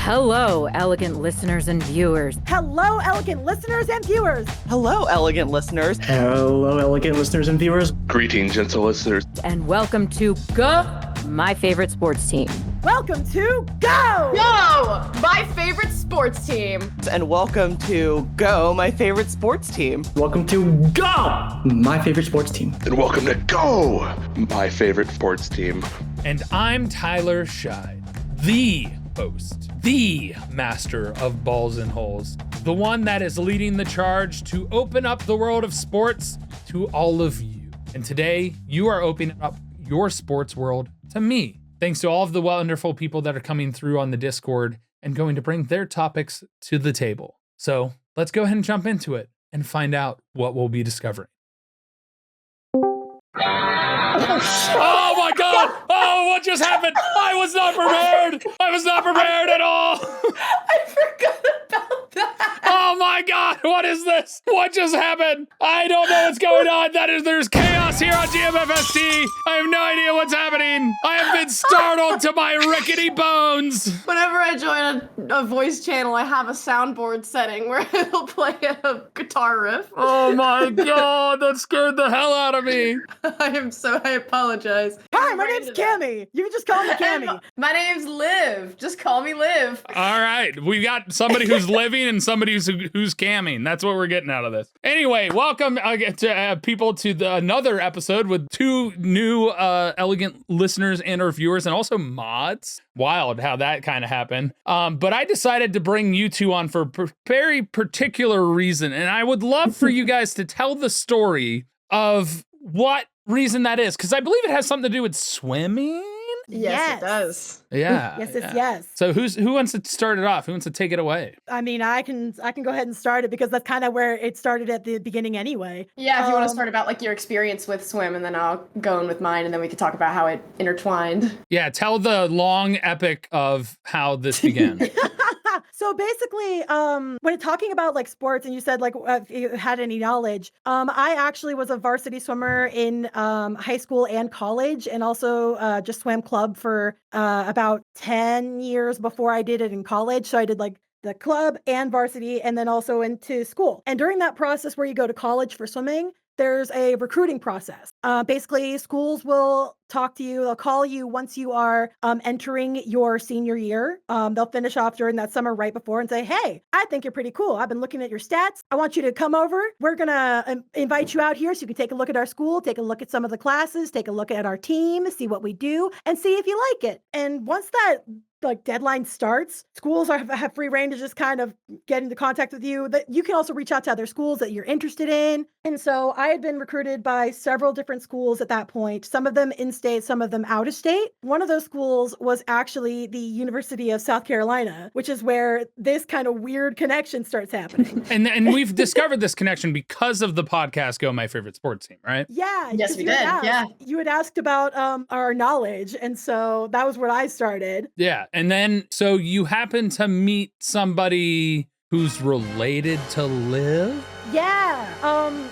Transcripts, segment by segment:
Hello, elegant listeners and viewers. Hello, elegant listeners and viewers. Hello, elegant listeners. Hello, elegant listeners and viewers. Greetings, gentle listeners. And welcome to Go, my favorite sports team. Welcome to Go! Go! My favorite sports team. And welcome to Go, my favorite sports team. Welcome to Go, my favorite sports team. And welcome to Go, my favorite sports team. And I'm Tyler Scheid, the host, the master of balls and holes, the one that is leading the charge to open up the world of sports to all of you. And today, you are opening up your sports world to me. Thanks to all of the wonderful people that are coming through on the Discord and going to bring their topics to the table. So let's go ahead and jump into it and find out what we'll be discovering. Oh my God! Oh, what just happened? I was not prepared! I was not prepared at all! I forgot about that. Oh my God, what is this? What just happened? I don't know what's going on. There's chaos here on gmfst. I have no idea what's happening. I have been startled to my rickety bones. Whenever I join a voice channel, I have a soundboard setting where it'll play a guitar riff. Oh my God, that scared the hell out of me. I apologize. Hi, my name's Cammy. You can just call me Cammy. My name's Liv. Just call me Liv. All right, we got somebody who's living and somebody who's camming. That's what we're getting out of this. Anyway, welcome to people to another episode with two new elegant listeners and or viewers and also mods. Wild how that kind of happened. But I decided to bring you two on for a very particular reason. And I would love for you guys to tell the story of what reason that is, because I believe it has something to do with swimming. Yes, it does. Yeah. Yes. So who wants to start it off? Who wants to take it away? I mean, I can go ahead and start it because that's kind of where it started at the beginning anyway. Yeah, if you want to start about like your experience with swim, and then I'll go in with mine, and then we can talk about how it intertwined. Yeah, tell the long epic of how this began. So basically, when talking about like sports, and you said like if you had any knowledge, I actually was a varsity swimmer in high school and college, and also just swam club for about 10 years before I did it in college. So I did like the club and varsity, and then also into school. And during that process where you go to college for swimming, there's a recruiting process. Basically, schools will talk to you. They'll call you once you are entering your senior year. They'll finish off during that summer right before and say, hey, I think you're pretty cool. I've been looking at your stats. I want you to come over. We're going to invite you out here so you can take a look at our school, take a look at some of the classes, take a look at our team, see what we do, and see if you like it. And once that deadline starts, schools have free reign to just kind of get into contact with you. That you can also reach out to other schools that you're interested in. And so I had been recruited by several different schools at that point, some of them in-state, some of them out of state. One of those schools was actually the University of South Carolina, which is where this kind of weird connection starts happening. and we've discovered this connection because of the podcast Go, My Favorite Sports Team, right? Yeah. Yes, we did. Yeah. You had asked about our knowledge. And so that was where I started. Yeah. And then, so you happen to meet somebody who's related to Liv? Yeah.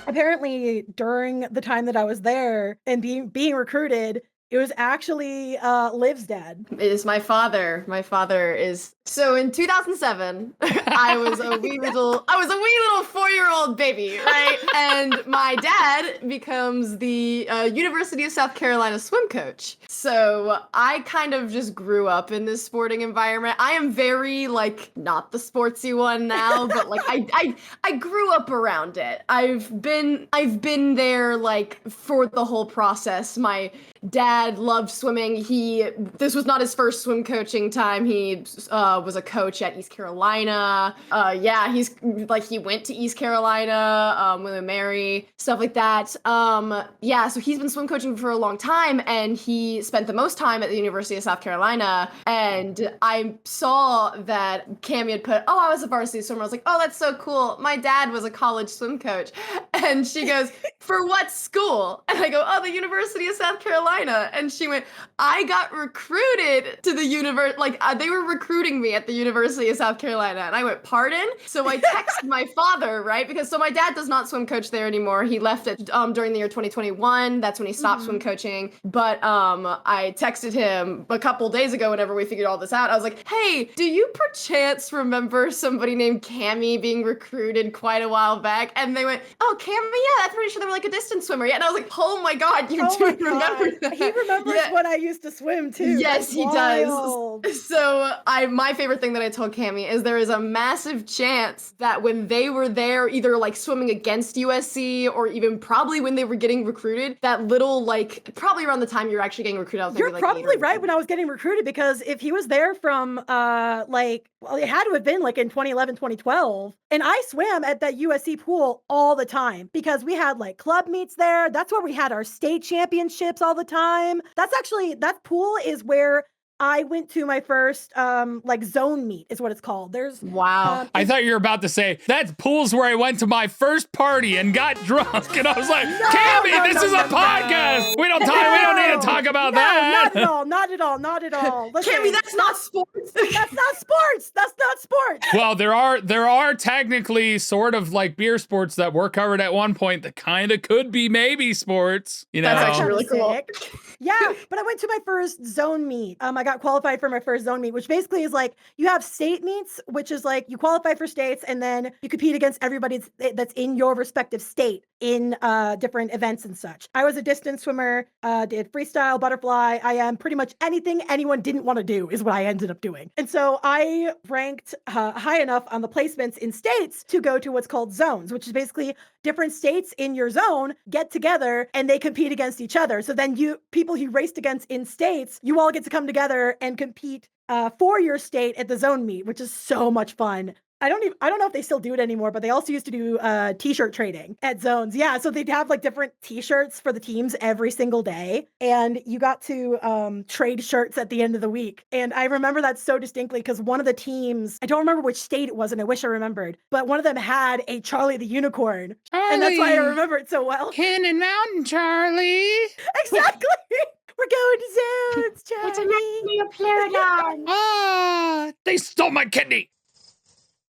Apparently during the time that I was there and being recruited, it was actually Liv's dad. It is my father. My father is... So in 2007, I was a wee little 4-year-old baby, right? And my dad becomes the University of South Carolina swim coach. So I kind of just grew up in this sporting environment. I am very not the sportsy one now, but I grew up around it. I've been there for the whole process. My dad loved swimming. This was not his first swim coaching time. He was a coach at East Carolina. He went to East Carolina, William Mary, stuff like that. So he's been swim coaching for a long time, and he spent the most time at the University of South Carolina. And I saw that Cammy had put, I was a varsity swimmer. I was like, oh, that's so cool. My dad was a college swim coach. And she goes, for what school? And I go, oh, the University of South Carolina. And she went, I got recruited to the they were recruiting me at the University of South Carolina. And I went, pardon? So I texted my father, right? Because my dad does not swim coach there anymore. He left it during the year 2021. That's when he stopped swim coaching. But I texted him a couple days ago whenever we figured all this out. I was like, hey, do you perchance remember somebody named Cammie being recruited quite a while back? And they went, oh, Cammie, yeah, I'm pretty sure they were like a distance swimmer. Yeah, and I was like, oh my God, you do remember that. He remembers when I used to swim too. Yes, That's he wild. does. So my favorite thing that I told Cammie is there is a massive chance that when they were there, either like swimming against USC or even probably when they were getting recruited, that little probably around the time you're actually getting recruited. I was You're maybe, probably right when I was getting recruited, because if he was there from it had to have been like in 2011, 2012. And I swam at that USC pool all the time because we had like club meets there. That's where we had our state championships all the time. That pool is where I went to my first zone meet is what it's called. There's wow. I thought you were about to say that pool's where I went to my first party and got drunk, and I was like, Cammie, this is a podcast. We don't need to talk about that. Not at all. Listen, Cammie, that's not sports. That's not sports. Well, there are technically sort of like beer sports that were covered at one point that kind of could be maybe sports. You know, that's actually really cool. Yeah, but I went to my first zone meet. I got qualified for my first zone meet, which basically is like you have state meets, which is like you qualify for states and then you compete against everybody that's in your respective state in different events and such. I was a distance swimmer, did freestyle, butterfly, IM, pretty much anything anyone didn't want to do is what I ended up doing. And so I ranked high enough on the placements in states to go to what's called zones, which is basically different states in your zone get together and they compete against each other. So then people who raced against in states, you all get to come together and compete for your state at the zone meet, which is so much fun. I don't know if they still do it anymore, but they also used to do t-shirt trading at zones. Yeah, so they'd have like different t-shirts for the teams every single day, and you got to trade shirts at the end of the week. And I remember that so distinctly because one of the teams, I don't remember which state it was, and I wish I remembered, but one of them had a Charlie the Unicorn, and that's why I remember it so well. Cannon Mountain, Charlie. Exactly. We're going to zones, Charlie. It's a Pterodon. Ah, they stole my kidney.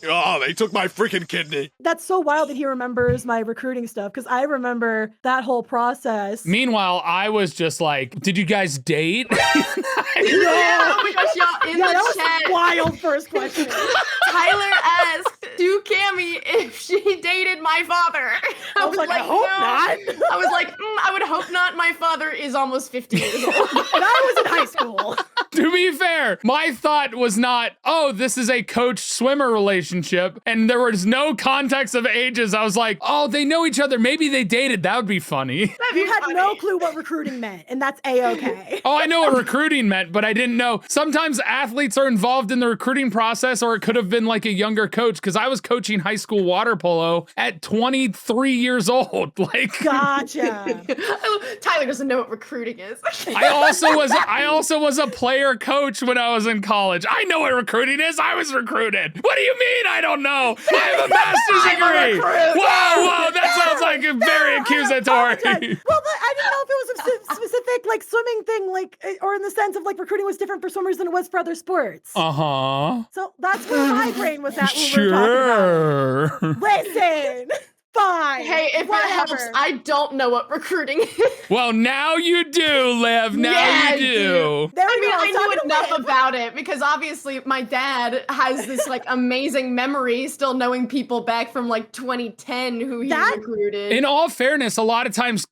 Oh, they took my freaking kidney. That's so wild that he remembers my recruiting stuff because I remember that whole process. Meanwhile, I was just like, did you guys date? Yeah, oh my gosh, y'all, in the that chat. was a wild first question. Tyler asked to Cammie if she dated my father. I was like, I hope not. I was like, I would hope not. My father is almost 50 years old. And I was in high school. To be fair, my thought was not, oh, this is a coach-swimmer relationship, and there was no context of ages. I was like, oh, they know each other. Maybe they dated. That would be funny. You had no clue what recruiting meant, and that's A-okay. Oh, I know what recruiting meant, but I didn't know. Sometimes athletes are involved in the recruiting process, or it could have been like a younger coach, because I was coaching high school water polo at 23 years old. Like, gotcha. Tyler doesn't know what recruiting is. I also was a player coach when I was in college. I know what recruiting is. I was recruited. What do you mean I don't know? I have a master's degree. Whoa, that sounds like very accusatory. Well, but I didn't know if it was a specific like swimming thing, like, or in the sense of like recruiting was different for swimmers than it was for other sports. Uh-huh. So that's where my brain was at when we were talking about it. Listen. Fine. Hey, if it helps, I don't know what recruiting is. Well, now you do, Liv. Now you do. I knew enough about it because obviously my dad has this like amazing memory still knowing people back from like 2010 who he recruited. In all fairness, a lot of times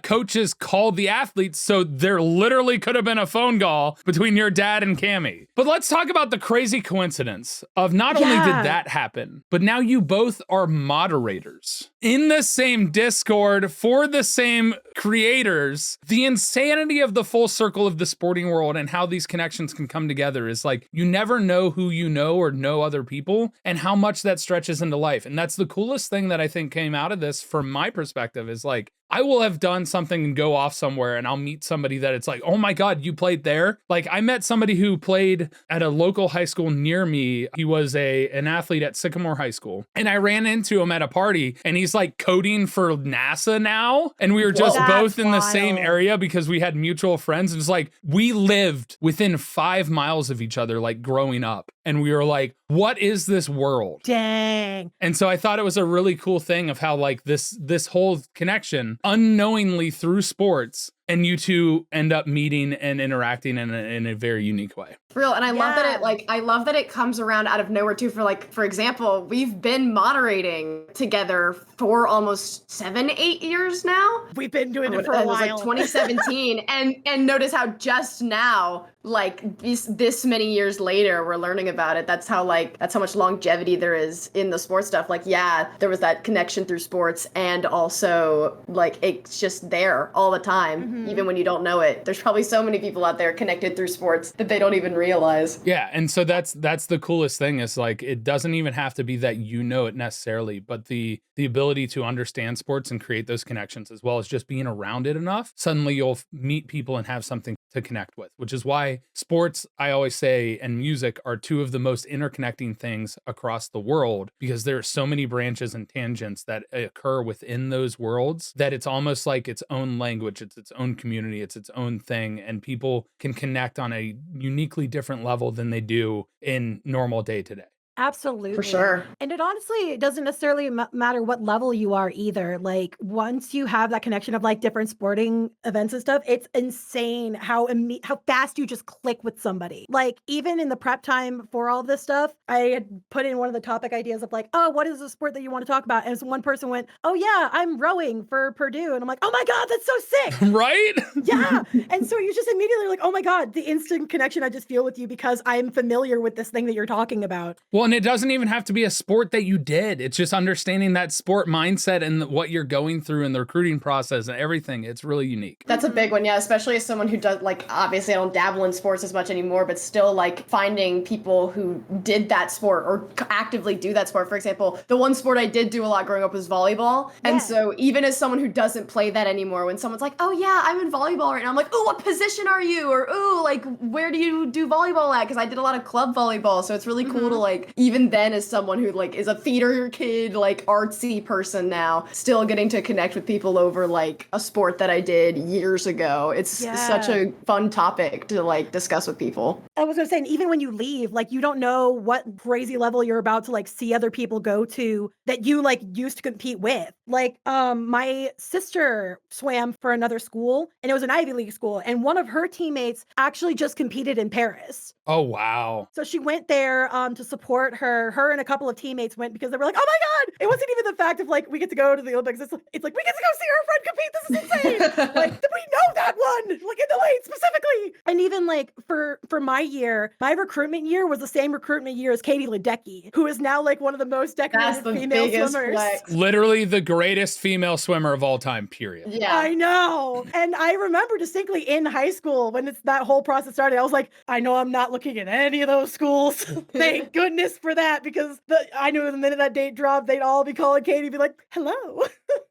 coaches call the athletes, so there literally could have been a phone call between your dad and Cammie. But let's talk about the crazy coincidence of not only did that happen, but now you both are moderators in the same Discord for the same creators. The insanity of the full circle of the sporting world and how these connections can come together is like, you never know who you know or know other people and how much that stretches into life. And that's the coolest thing that I think came out of this from my perspective is like, I will have done something and go off somewhere and I'll meet somebody that it's like, oh my God, you played there? Like I met somebody who played at a local high school near me. He was an athlete at Sycamore High School. And I ran into him at a party and he's like coding for NASA now. And we were just both in the same area because we had mutual friends. And it's like, we lived within 5 miles of each other, like growing up. And we were like, what is this world? Dang. And so I thought it was a really cool thing of how like this whole connection unknowingly through sports, and you two end up meeting and interacting in a very unique way. Real, and I love that it comes around out of nowhere too. For example, we've been moderating together for almost 7-8 years now. We've been doing it for a while. It was like 2017, and notice how just now, like this many years later, we're learning about it. That's how much longevity there is in the sports stuff. Like, yeah, there was that connection through sports, and also like it's just there all the time, even when you don't know it. There's probably so many people out there connected through sports that they don't even realize. Yeah, and so that's the coolest thing is like it doesn't even have to be that you know it necessarily, but the ability to understand sports and create those connections as well as just being around it enough, suddenly you'll meet people and have something to connect with, which is why sports, I always say, and music are two of the most interconnecting things across the world, because there are so many branches and tangents that occur within those worlds that it's almost like its own language, it's its own community, it's its own thing, and people can connect on a uniquely different level than they do in normal day-to-day. Absolutely. For sure. And it honestly doesn't necessarily matter what level you are either. Like once you have that connection of like different sporting events and stuff, it's insane how fast you just click with somebody. Like even in the prep time for all this stuff, I had put in one of the topic ideas of like, oh, what is the sport that you want to talk about? And so one person went, oh yeah, I'm rowing for Purdue. And I'm like, oh my God, that's so sick. Right? Yeah. And so you just immediately like, oh my God, the instant connection I just feel with you because I'm familiar with this thing that you're talking about. Well, and it doesn't even have to be a sport that you did. It's just understanding that sport mindset and what you're going through in the recruiting process and everything. It's really unique. That's a big one, yeah, especially as someone who does, like, obviously I don't dabble in sports as much anymore, but still, like, finding people who did that sport or actively do that sport. For example, the one sport I did do a lot growing up was volleyball. Yeah. And so even as someone who doesn't play that anymore, when someone's like, oh yeah, I'm in volleyball right now, I'm like, oh, what position are you? Or, oh, like, where do you do volleyball at? Because I did a lot of club volleyball, so it's really cool to, like, even then as someone who like is a theater kid, like artsy person now, still getting to connect with people over like a sport that I did years ago. It's such a fun topic to like discuss with people. I was gonna say, and even when you leave, like you don't know what crazy level you're about to like see other people go to that you like used to compete with. Like my sister swam for another school and it was an Ivy League school, and one of her teammates actually just competed in Paris. Oh wow. So she went there to support her and a couple of teammates went because they were like, oh my God, it wasn't even the fact of like we get to go to the Olympics. It's like we get to go see our friend compete. This is insane. Like we know that one, like in the lane specifically. And even like for my year, my recruitment year was the same recruitment year as Katie Ledecky, who is now like one of the most decorated female swimmers. Flex. Literally the greatest female swimmer of all time, period. Yeah, I know. And I remember distinctly in high school when that whole process started, I was like, I know I'm not looking at any of those schools. Thank goodness for that, because I knew the minute that date dropped, they'd all be calling Katie, be like, hello.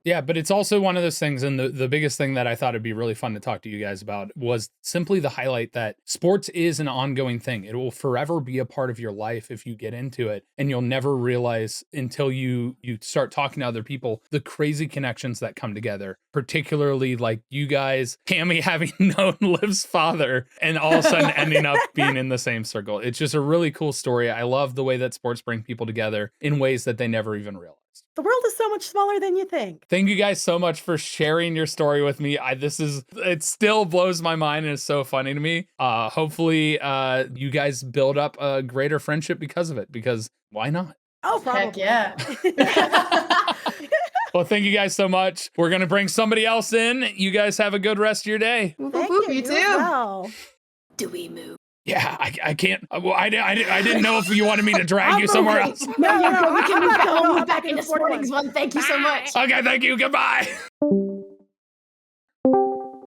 Yeah, but it's also one of those things, and the biggest thing that I thought it'd be really fun to talk to you guys about was simply the highlight that sports is an ongoing thing. It will forever be a part of your life if you get into it, and you'll never realize until you start talking to other people the crazy connections that come together, particularly like you guys, Cammy having known Liv's father, and all of a sudden ending up being in the same circle. It's just a really cool story. I love the way that sports bring people together in ways that they never even realized. The world is so much smaller than you think. Thank you guys so much for sharing your story with me. It still blows my mind and it's so funny to me. Hopefully you guys build up a greater friendship because of it, because why not? Oh, probably. Heck yeah. Well, thank you guys so much. We're going to bring somebody else in. You guys have a good rest of your day. Thank you. You too. Well. Do we move? Yeah, I can't. Well, I didn't know if you wanted me to drag you somewhere else. No, we can move back into sporting's one. Thank you so much. Okay, thank you. Goodbye.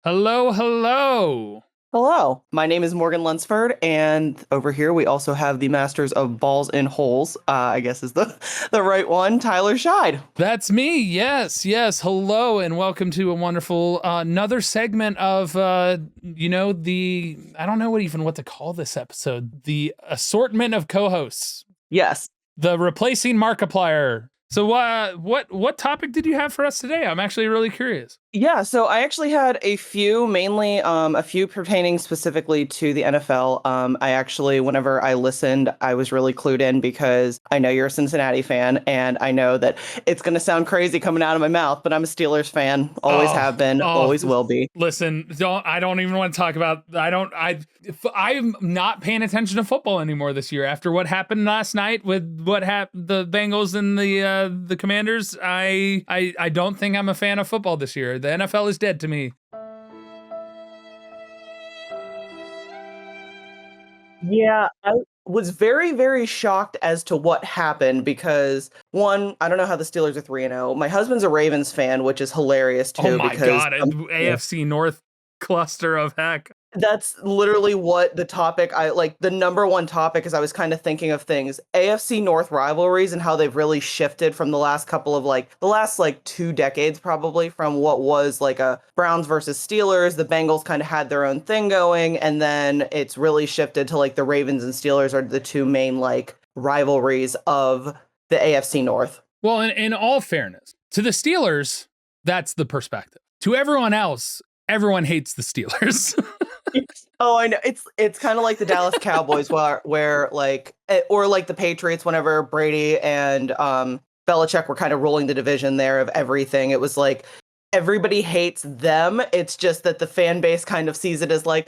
Hello. Hello, my name is Morgan Lunsford, and over here we also have the Masters of Balls in Holes, I guess is the right one, Tyler Scheid. That's me. Yes. Hello, and welcome to a wonderful another segment of I don't know what to call this episode. The assortment of co-hosts. Yes. The replacing Markiplier. So what topic did you have for us today? I'm actually really curious. Yeah, so I actually had a few, mainly a few pertaining specifically to the NFL. I actually, whenever I listened, I was really clued in because I know you're a Cincinnati fan, and I know that it's going to sound crazy coming out of my mouth, but I'm a Steelers fan. Always have been, always will be. Listen, I don't even want to talk about. I'm not paying attention to football anymore this year after what happened last night with the Bengals and the Commanders. I don't think I'm a fan of football this year. The NFL is dead to me. Yeah, I was very, very shocked as to what happened because, one, I don't know how the Steelers are 3-0. My husband's a Ravens fan, which is hilarious too. Oh my because, God, AFC North cluster of heck. That's literally what the topic the number one topic is. I was kind of thinking of things, AFC North rivalries and how they've really shifted from the last couple of the last 2 decades, probably, from what was a Browns versus Steelers. The Bengals kind of had their own thing going, and then it's really shifted to the Ravens and Steelers are the two main rivalries of the AFC North. Well, in all fairness, to the Steelers, that's the perspective. To everyone else, everyone hates the Steelers. Oh, I know. It's kind of like the Dallas Cowboys where the Patriots whenever Brady and Belichick were kind of ruling the division there of everything. It was everybody hates them. It's just that the fan base kind of sees it as oh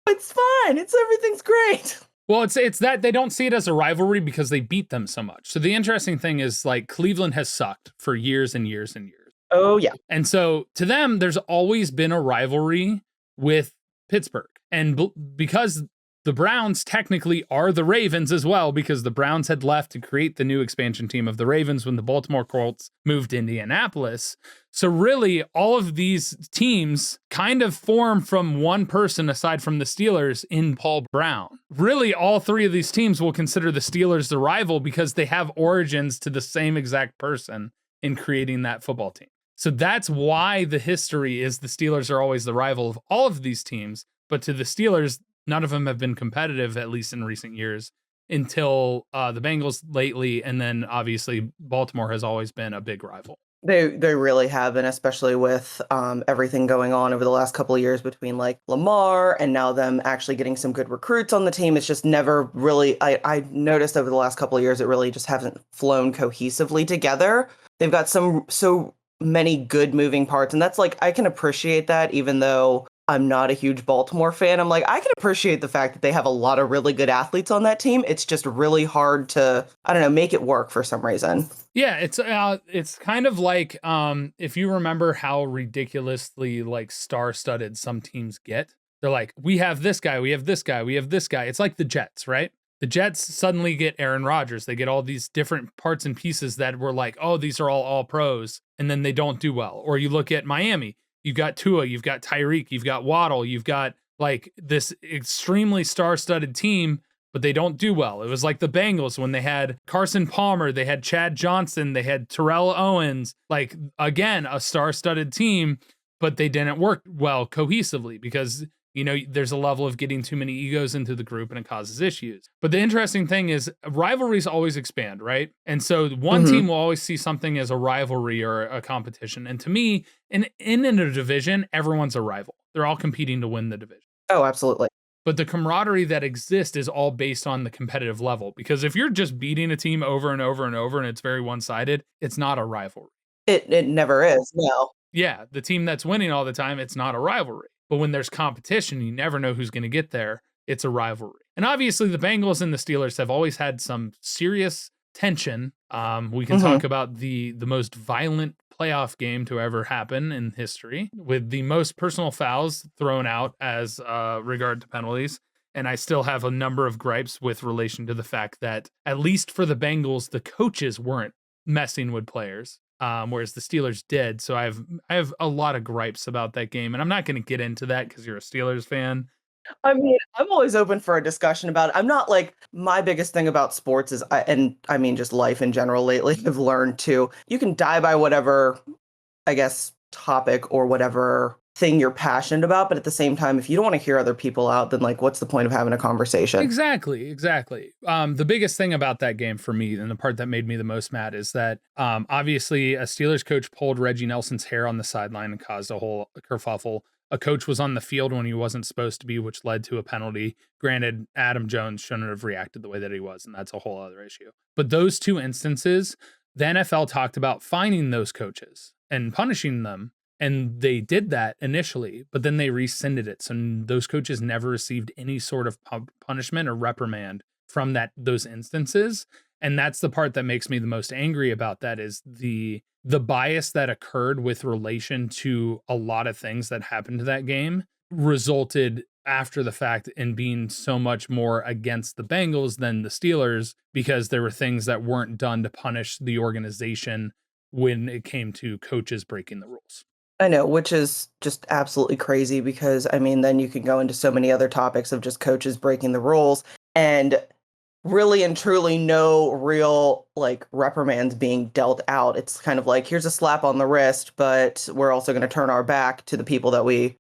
no, it's fine. Everything's great. Well, it's that they don't see it as a rivalry because they beat them so much. So the interesting thing is Cleveland has sucked for years and years and years. Oh yeah. And so to them, there's always been a rivalry with Pittsburgh. And because the Browns technically are the Ravens as well, because the Browns had left to create the new expansion team of the Ravens when the Baltimore Colts moved to Indianapolis. So really, all of these teams kind of form from one person aside from the Steelers in Paul Brown. Really, all three of these teams will consider the Steelers the rival because they have origins to the same exact person in creating that football team. So that's why the history is the Steelers are always the rival of all of these teams. But to the Steelers, none of them have been competitive, at least in recent years, until the Bengals lately. And then obviously Baltimore has always been a big rival. They really have been, especially with everything going on over the last couple of years between Lamar and now them actually getting some good recruits on the team. It's just never really, I noticed over the last couple of years, it really just hasn't flown cohesively together. They've got so many good moving parts. And that's I can appreciate that, even though I'm not a huge Baltimore fan. I'm I can appreciate the fact that they have a lot of really good athletes on that team. It's just really hard to, I don't know, make it work for some reason. Yeah, it's kind of if you remember how ridiculously star-studded some teams get. They're we have this guy, we have this guy, we have this guy. It's like the Jets, right? The Jets suddenly get Aaron Rodgers. They get all these different parts and pieces that were oh, these are all pros, and then they don't do well. Or you look at Miami. You've got Tua, you've got Tyreek, you've got Waddle, you've got this extremely star-studded team, but they don't do well. It was like the Bengals when they had Carson Palmer, they had Chad Johnson, they had Terrell Owens, again, a star-studded team, but they didn't work well cohesively because there's a level of getting too many egos into the group and it causes issues. But the interesting thing is rivalries always expand, right? And so one team will always see something as a rivalry or a competition. And to me, in a division, everyone's a rival. They're all competing to win the division. Oh, absolutely. But the camaraderie that exists is all based on the competitive level. Because if you're just beating a team over and over and over and it's very one-sided, it's not a rivalry. It never is, no. Yeah, the team that's winning all the time, it's not a rivalry. But when there's competition, you never know who's going to get there. It's a rivalry. And obviously the Bengals and the Steelers have always had some serious tension. We can talk about the most violent playoff game to ever happen in history with the most personal fouls thrown out as regard to penalties. And I still have a number of gripes with relation to the fact that at least for the Bengals, the coaches weren't messing with players. Whereas the Steelers did. So I have a lot of gripes about that game, and I'm not going to get into that because you're a Steelers fan. I mean, I'm always open for a discussion about it. I'm not like my biggest thing about sports is, and I mean, just life in general lately, I've learned to, you can die by whatever, I guess, topic or whatever thing you're passionate about. But at the same time, if you don't want to hear other people out, then like, what's the point of having a conversation? Exactly. The biggest thing about that game for me, and the part that made me the most mad, is that obviously a Steelers coach pulled Reggie Nelson's hair on the sideline and caused a whole kerfuffle. A coach was on the field when he wasn't supposed to be, which led to a penalty. Granted, Adam Jones shouldn't have reacted the way that he was, and that's a whole other issue. But those two instances, the NFL talked about fining those coaches and punishing them. And they did that initially, but then they rescinded it. So those coaches never received any sort of punishment or reprimand from those instances. And that's the part that makes me the most angry about that, is the bias that occurred with relation to a lot of things that happened to that game resulted after the fact in being so much more against the Bengals than the Steelers, because there were things that weren't done to punish the organization when it came to coaches breaking the rules. I know, which is just absolutely crazy because, I mean, then you can go into so many other topics of just coaches breaking the rules and really and truly no real like reprimands being dealt out. It's kind of like, here's a slap on the wrist, but we're also going to turn our back to the people that we,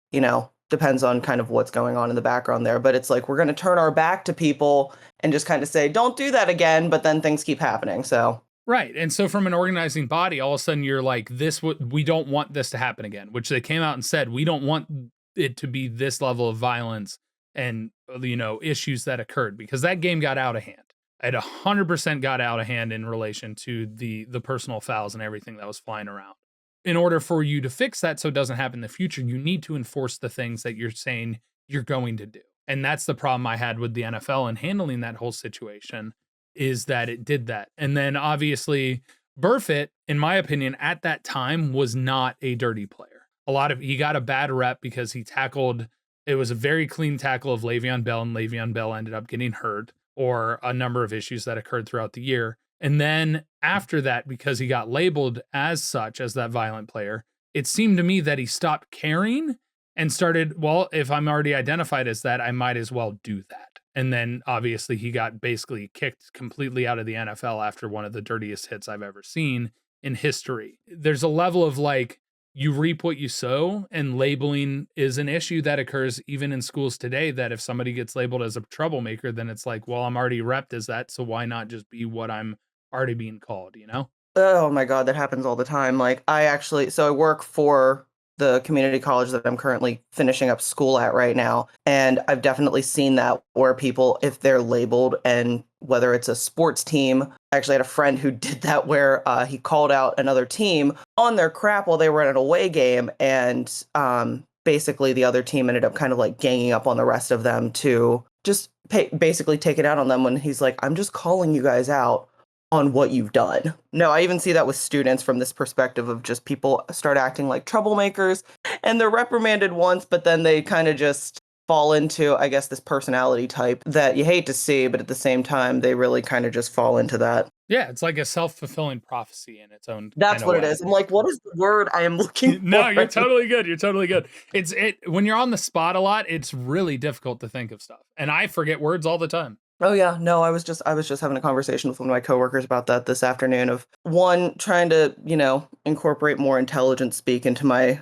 depends on kind of what's going on in the background there. But it's like, we're going to turn our back to people and just kind of say, don't do that again. But then things keep happening. So. Right. And so from an organizing body, all of a sudden you're like, we don't want this to happen again, which they came out and said, we don't want it to be this level of violence and, issues that occurred, because that game got out of hand. It 100% got out of hand in relation to the personal fouls and everything that was flying around. In order for you to fix that so it doesn't happen in the future, you need to enforce the things that you're saying you're going to do. And that's the problem I had with the NFL and handling that whole situation, is that it did that. And then obviously Burfitt, in my opinion, at that time was not a dirty player. He got a bad rep because he tackled, it was a very clean tackle of Le'Veon Bell, and Le'Veon Bell ended up getting hurt, or a number of issues that occurred throughout the year. And then after that, because he got labeled as such, as that violent player, it seemed to me that he stopped caring and started, well, if I'm already identified as that, I might as well do that. And then obviously he got basically kicked completely out of the NFL after one of the dirtiest hits I've ever seen in history. There's a level of like, you reap what you sow, and labeling is an issue that occurs even in schools today, that if somebody gets labeled as a troublemaker, then it's like, well, I'm already repped as that, so why not just be what I'm already being called, Oh my God, that happens all the time. Like I work for the community college that I'm currently finishing up school at right now. And I've definitely seen that where people, if they're labeled, and whether it's a sports team, I actually had a friend who did that where he called out another team on their crap while they were at an away game. And basically the other team ended up kind of like ganging up on the rest of them to just basically take it out on them when he's like, I'm just calling you guys out on what you've done. No, I even see that with students from this perspective of just people start acting like troublemakers and they're reprimanded once, but then they kind of just fall into, I guess, this personality type that you hate to see, but at the same time, they really kind of just fall into that. Yeah, it's like a self-fulfilling prophecy in its own. That's what it is. I'm like, what is the word I am looking for? No, you're totally good. You're totally good. When you're on the spot a lot, it's really difficult to think of stuff. And I forget words all the time. Oh yeah, no, I was just having a conversation with one of my coworkers about that this afternoon, of one, trying to, incorporate more intelligent speak into my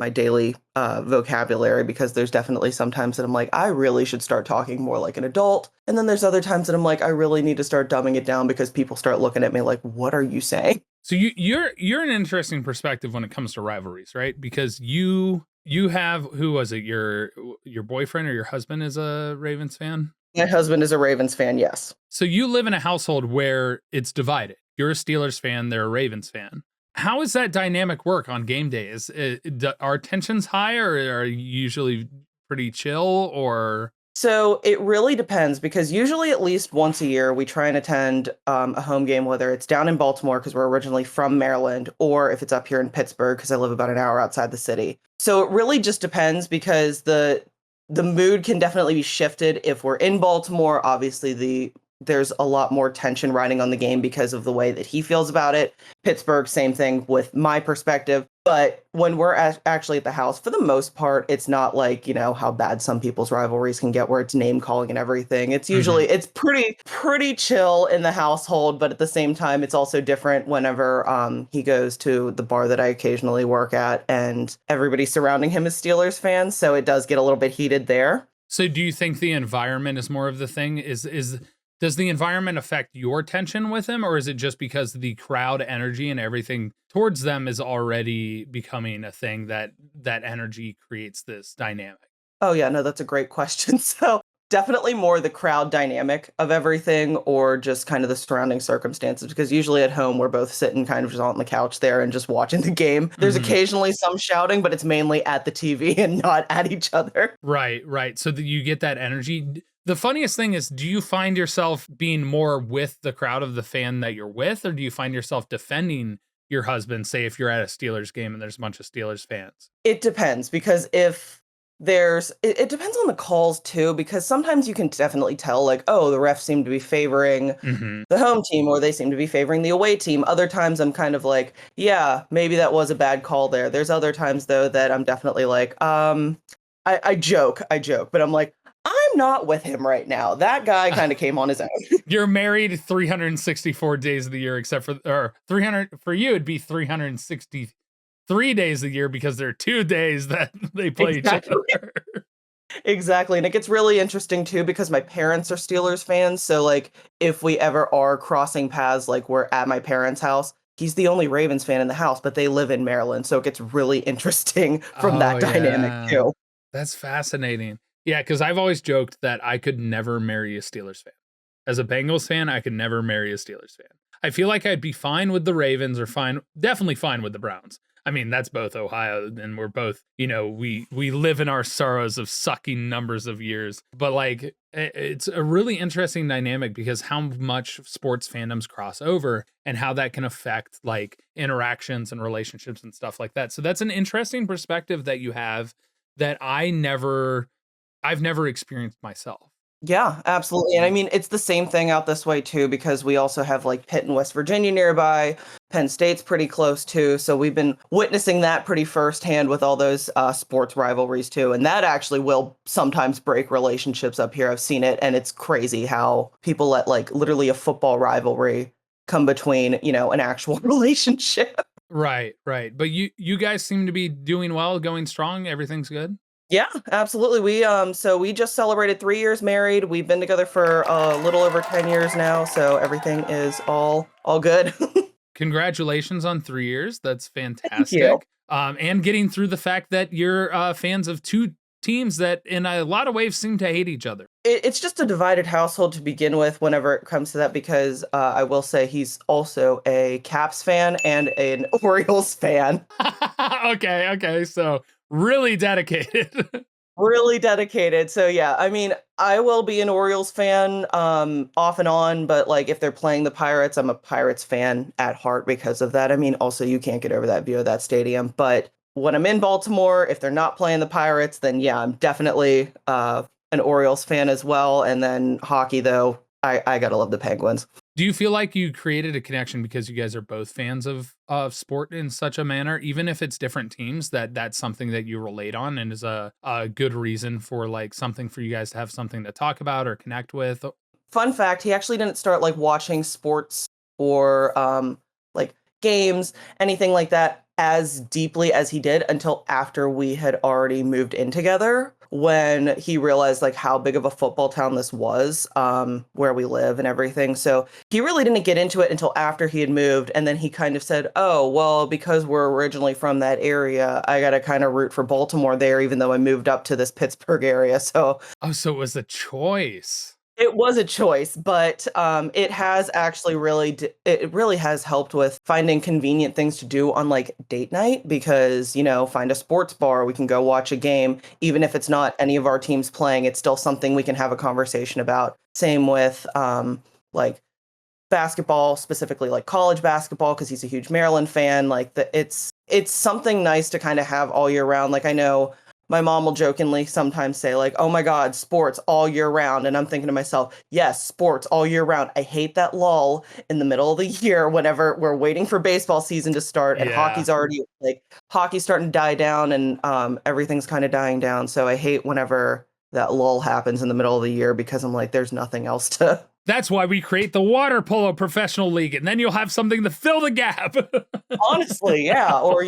daily vocabulary, because there's definitely sometimes that I'm like, I really should start talking more like an adult. And then there's other times that I'm like, I really need to start dumbing it down because people start looking at me like, what are you saying? So you're an interesting perspective when it comes to rivalries, right? Because you have, who was it? Your boyfriend or your husband is a Ravens fan? My husband is a Ravens fan, yes. So you live in a household where it's divided. You're a Steelers fan, they're a Ravens fan. How does that dynamic work on game day? Are tensions high, or are you usually pretty chill, or? So it really depends, because usually at least once a year we try and attend a home game, whether it's down in Baltimore because we're originally from Maryland, or if it's up here in Pittsburgh because I live about an hour outside the city. So it really just depends, because the mood can definitely be shifted. If we're in Baltimore, obviously the there's a lot more tension riding on the game because of the way that he feels about it. Pittsburgh, same thing with my perspective. But when we're actually at the house, for the most part, it's not like, how bad some people's rivalries can get where it's name calling and everything. It's usually, it's pretty chill in the household. But at the same time, it's also different whenever he goes to the bar that I occasionally work at and everybody surrounding him is Steelers fans. So it does get a little bit heated there. So do you think the environment is more of the thing? Does the environment affect your tension with him, or is it just because the crowd energy and everything towards them is already becoming a thing that energy creates this dynamic? Oh, yeah, no, that's a great question. So definitely more the crowd dynamic of everything or just kind of the surrounding circumstances, because usually at home, we're both sitting kind of just on the couch there and just watching the game. There's occasionally some shouting, but it's mainly at the TV and not at each other. Right. So that you get that energy. The funniest thing is, do you find yourself being more with the crowd of the fan that you're with, or do you find yourself defending your husband, say if you're at a Steelers game and there's a bunch of Steelers fans? It depends, because if it depends on the calls too, because sometimes you can definitely tell like, oh, the refs seem to be favoring the home team or they seem to be favoring the away team. Other times I'm kind of like, yeah, maybe that was a bad call there. There's other times though that I'm definitely like, I joke, but I'm like, I'm not with him right now. That guy kind of came on his own. You're married 364 days of the year, except for 300 for you. It'd be 363 days a year because there are 2 days that they play each other. Exactly. And it gets really interesting too, because my parents are Steelers fans. So like if we ever are crossing paths, like we're at my parents' house, he's the only Ravens fan in the house, but they live in Maryland. So it gets really interesting from that dynamic too. That's fascinating. Yeah, because I've always joked that I could never marry a Steelers fan. As a Bengals fan, I could never marry a Steelers fan. I feel like I'd be fine with the Ravens or definitely fine with the Browns. I mean, that's both Ohio, and we're both, we live in our sorrows of sucking numbers of years. But like, it's a really interesting dynamic because how much sports fandoms cross over and how that can affect like interactions and relationships and stuff like that. So that's an interesting perspective that you have that I've never experienced myself. Yeah, absolutely. And I mean, it's the same thing out this way too, because we also have like Pitt and West Virginia nearby. Penn State's pretty close too. So we've been witnessing that pretty firsthand with all those sports rivalries too. And that actually will sometimes break relationships up here. I've seen it. And it's crazy how people let like literally a football rivalry come between, an actual relationship. Right. But you guys seem to be doing well, going strong. Everything's good. Yeah, absolutely. We just celebrated 3 years married. We've been together for a little over 10 years now, so everything is all good. Congratulations on 3 years. That's fantastic. Thank you. And getting through the fact that you're fans of two teams that in a lot of ways seem to hate each other. It's just a divided household to begin with whenever it comes to that, because I will say he's also a Caps fan and an Orioles fan. Okay. So really dedicated. Really dedicated. So yeah, I mean, I will be an Orioles fan off and on, but like if they're playing the Pirates, I'm a Pirates fan at heart because of that. I mean, also you can't get over that view of that stadium. But when I'm in Baltimore, if they're not playing the Pirates, then yeah, I'm definitely an Orioles fan as well. And then hockey, though, I gotta love the Penguins. Do you feel like you created a connection because you guys are both fans of sport in such a manner, even if it's different teams, that's something that you relate on and is a good reason for like something for you guys to have something to talk about or connect with? Fun fact, he actually didn't start like watching sports or like games, anything like that as deeply as he did until after we had already moved in together, when he realized like how big of a football town this was, where we live and everything. So he really didn't get into it until after he had moved. And then he kind of said, oh, well, because we're originally from that area, I got to kind of root for Baltimore there, even though I moved up to this Pittsburgh area. So it was a choice. It was a choice, but it has actually it really has helped with finding convenient things to do on like date night, because, find a sports bar, we can go watch a game. Even if it's not any of our teams playing, it's still something we can have a conversation about. Same with like basketball, specifically like college basketball, because he's a huge Maryland fan. Like it's something nice to kind of have all year round. Like I know my mom will jokingly sometimes say like, oh my God, sports all year round. And I'm thinking to myself, yes, sports all year round. I hate that lull in the middle of the year whenever we're waiting for baseball season to start and hockey's starting to die down and everything's kind of dying down. So I hate whenever that lull happens in the middle of the year because I'm like, there's nothing else to. That's why we create the water polo professional league, and then you'll have something to fill the gap. Honestly, yeah. Or,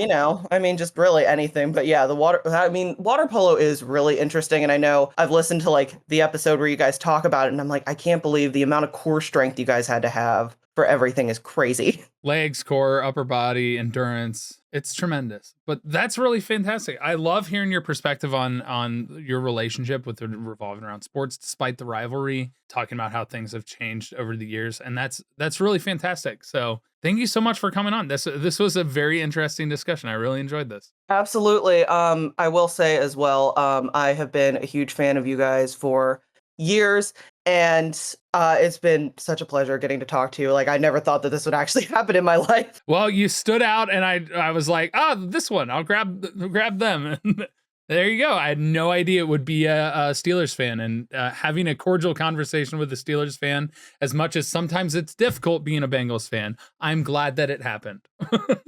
just really anything. But yeah, water polo is really interesting. And I know I've listened to like the episode where you guys talk about it, and I'm like, I can't believe the amount of core strength you guys had to have for everything is crazy. Legs, core, upper body, endurance. It's tremendous. But that's really fantastic. I love hearing your perspective on your relationship with the revolving around sports, despite the rivalry, talking about how things have changed over the years. And that's really fantastic. So thank you so much for coming on. This was a very interesting discussion. I really enjoyed this. Absolutely. I will say as well, I have been a huge fan of you guys for years, and it's been such a pleasure getting to talk to you. Like, I never thought that this would actually happen in my life. Well, you stood out, and I was like, this one, I'll grab them. And there you go. I had no idea it would be a Steelers fan, and having a cordial conversation with a Steelers fan, as much as sometimes it's difficult being a Bengals fan, I'm glad that it happened.